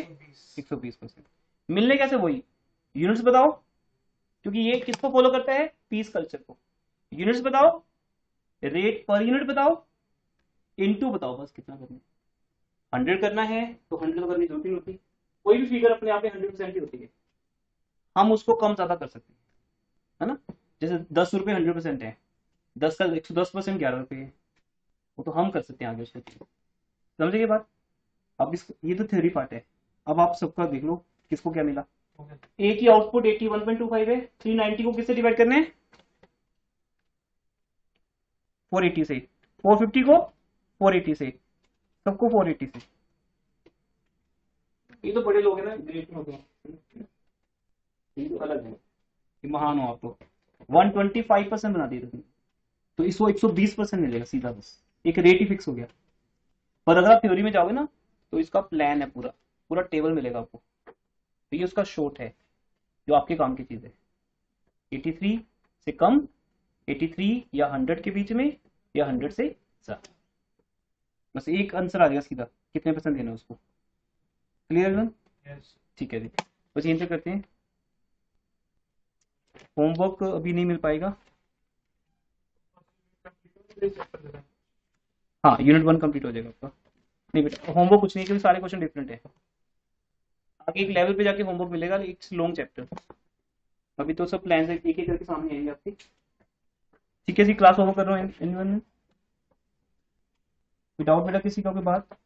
120%। मिलने कैसे? वही यूनिट्स बताओ, क्योंकि ये किसको फॉलो करता है? पीस कल्चर को। यूनिट्स बताओ, रेट पर यूनिट बताओ, इनटू बताओ बस कितना करना है। 100 करना है तो 100 तो करने की जरूरत ही नहीं होती, कोई भी फिगर अपने आप में 100% ही होती है। हम उसको कम ज्यादा कर सकते हैं, है ना। जैसे 10 रुपये 100% है, 10 का 110% 11 रुपये है, वो तो हम कर सकते हैं आगे उसको। समझे ये बात। अब इसको, ये तो थ्योरी पार्ट है। अब आप सबका देख लो किसको क्या मिला। ए की आउटपुट 81.25 है, 390 को किससे डिवाइड करने हैं, 480 से, 450 को 480 से, सबको 480 से। ये तो बड़े लोग हैं ना, ग्रेट लोग हैं, ये तो अलग है, ये महान हो आप तो। 125% बना दिए तुमने, तो इसको 120% मिलेगा सीधा, बस एक रेट ही फिक्स हो गया। पर अगर आप थ्योरी में जाओगे ना तो इसका प्लान है, पूरा पूरा टेबल मिलेगा आपको। तो ये उसका शॉर्ट है जो आपके काम की चीज है। 83 से कम, 83 या 100 के बीच में, या 100 से ज्यादा, बस एक आंसर आ जाएगा सीधा, कितने परसेंट देना है उसको। क्लियर है? यस ठीक है जी, बस यहीं से करते हैं। होमवर्क अभी नहीं मिल पाएगा। हाँ, यूनिट 1 कंप्लीट हो जाएगा आपका। नहीं बेटा, होमवर्क कुछ नहीं, क्योंकि सारे क्वेश्चन डिफरेंट है। आगे एक लेवल पे जाके होमवर्क मिलेगा, इट्स लॉन्ग चैप्टर। अभी तो सब प्लान एक एक करके सामने आएंगे आपके। ठीक है जी, क्लास ओवर कर रहा हूँ। एनीवन, विदाउट बेटा किसी का कोई बात।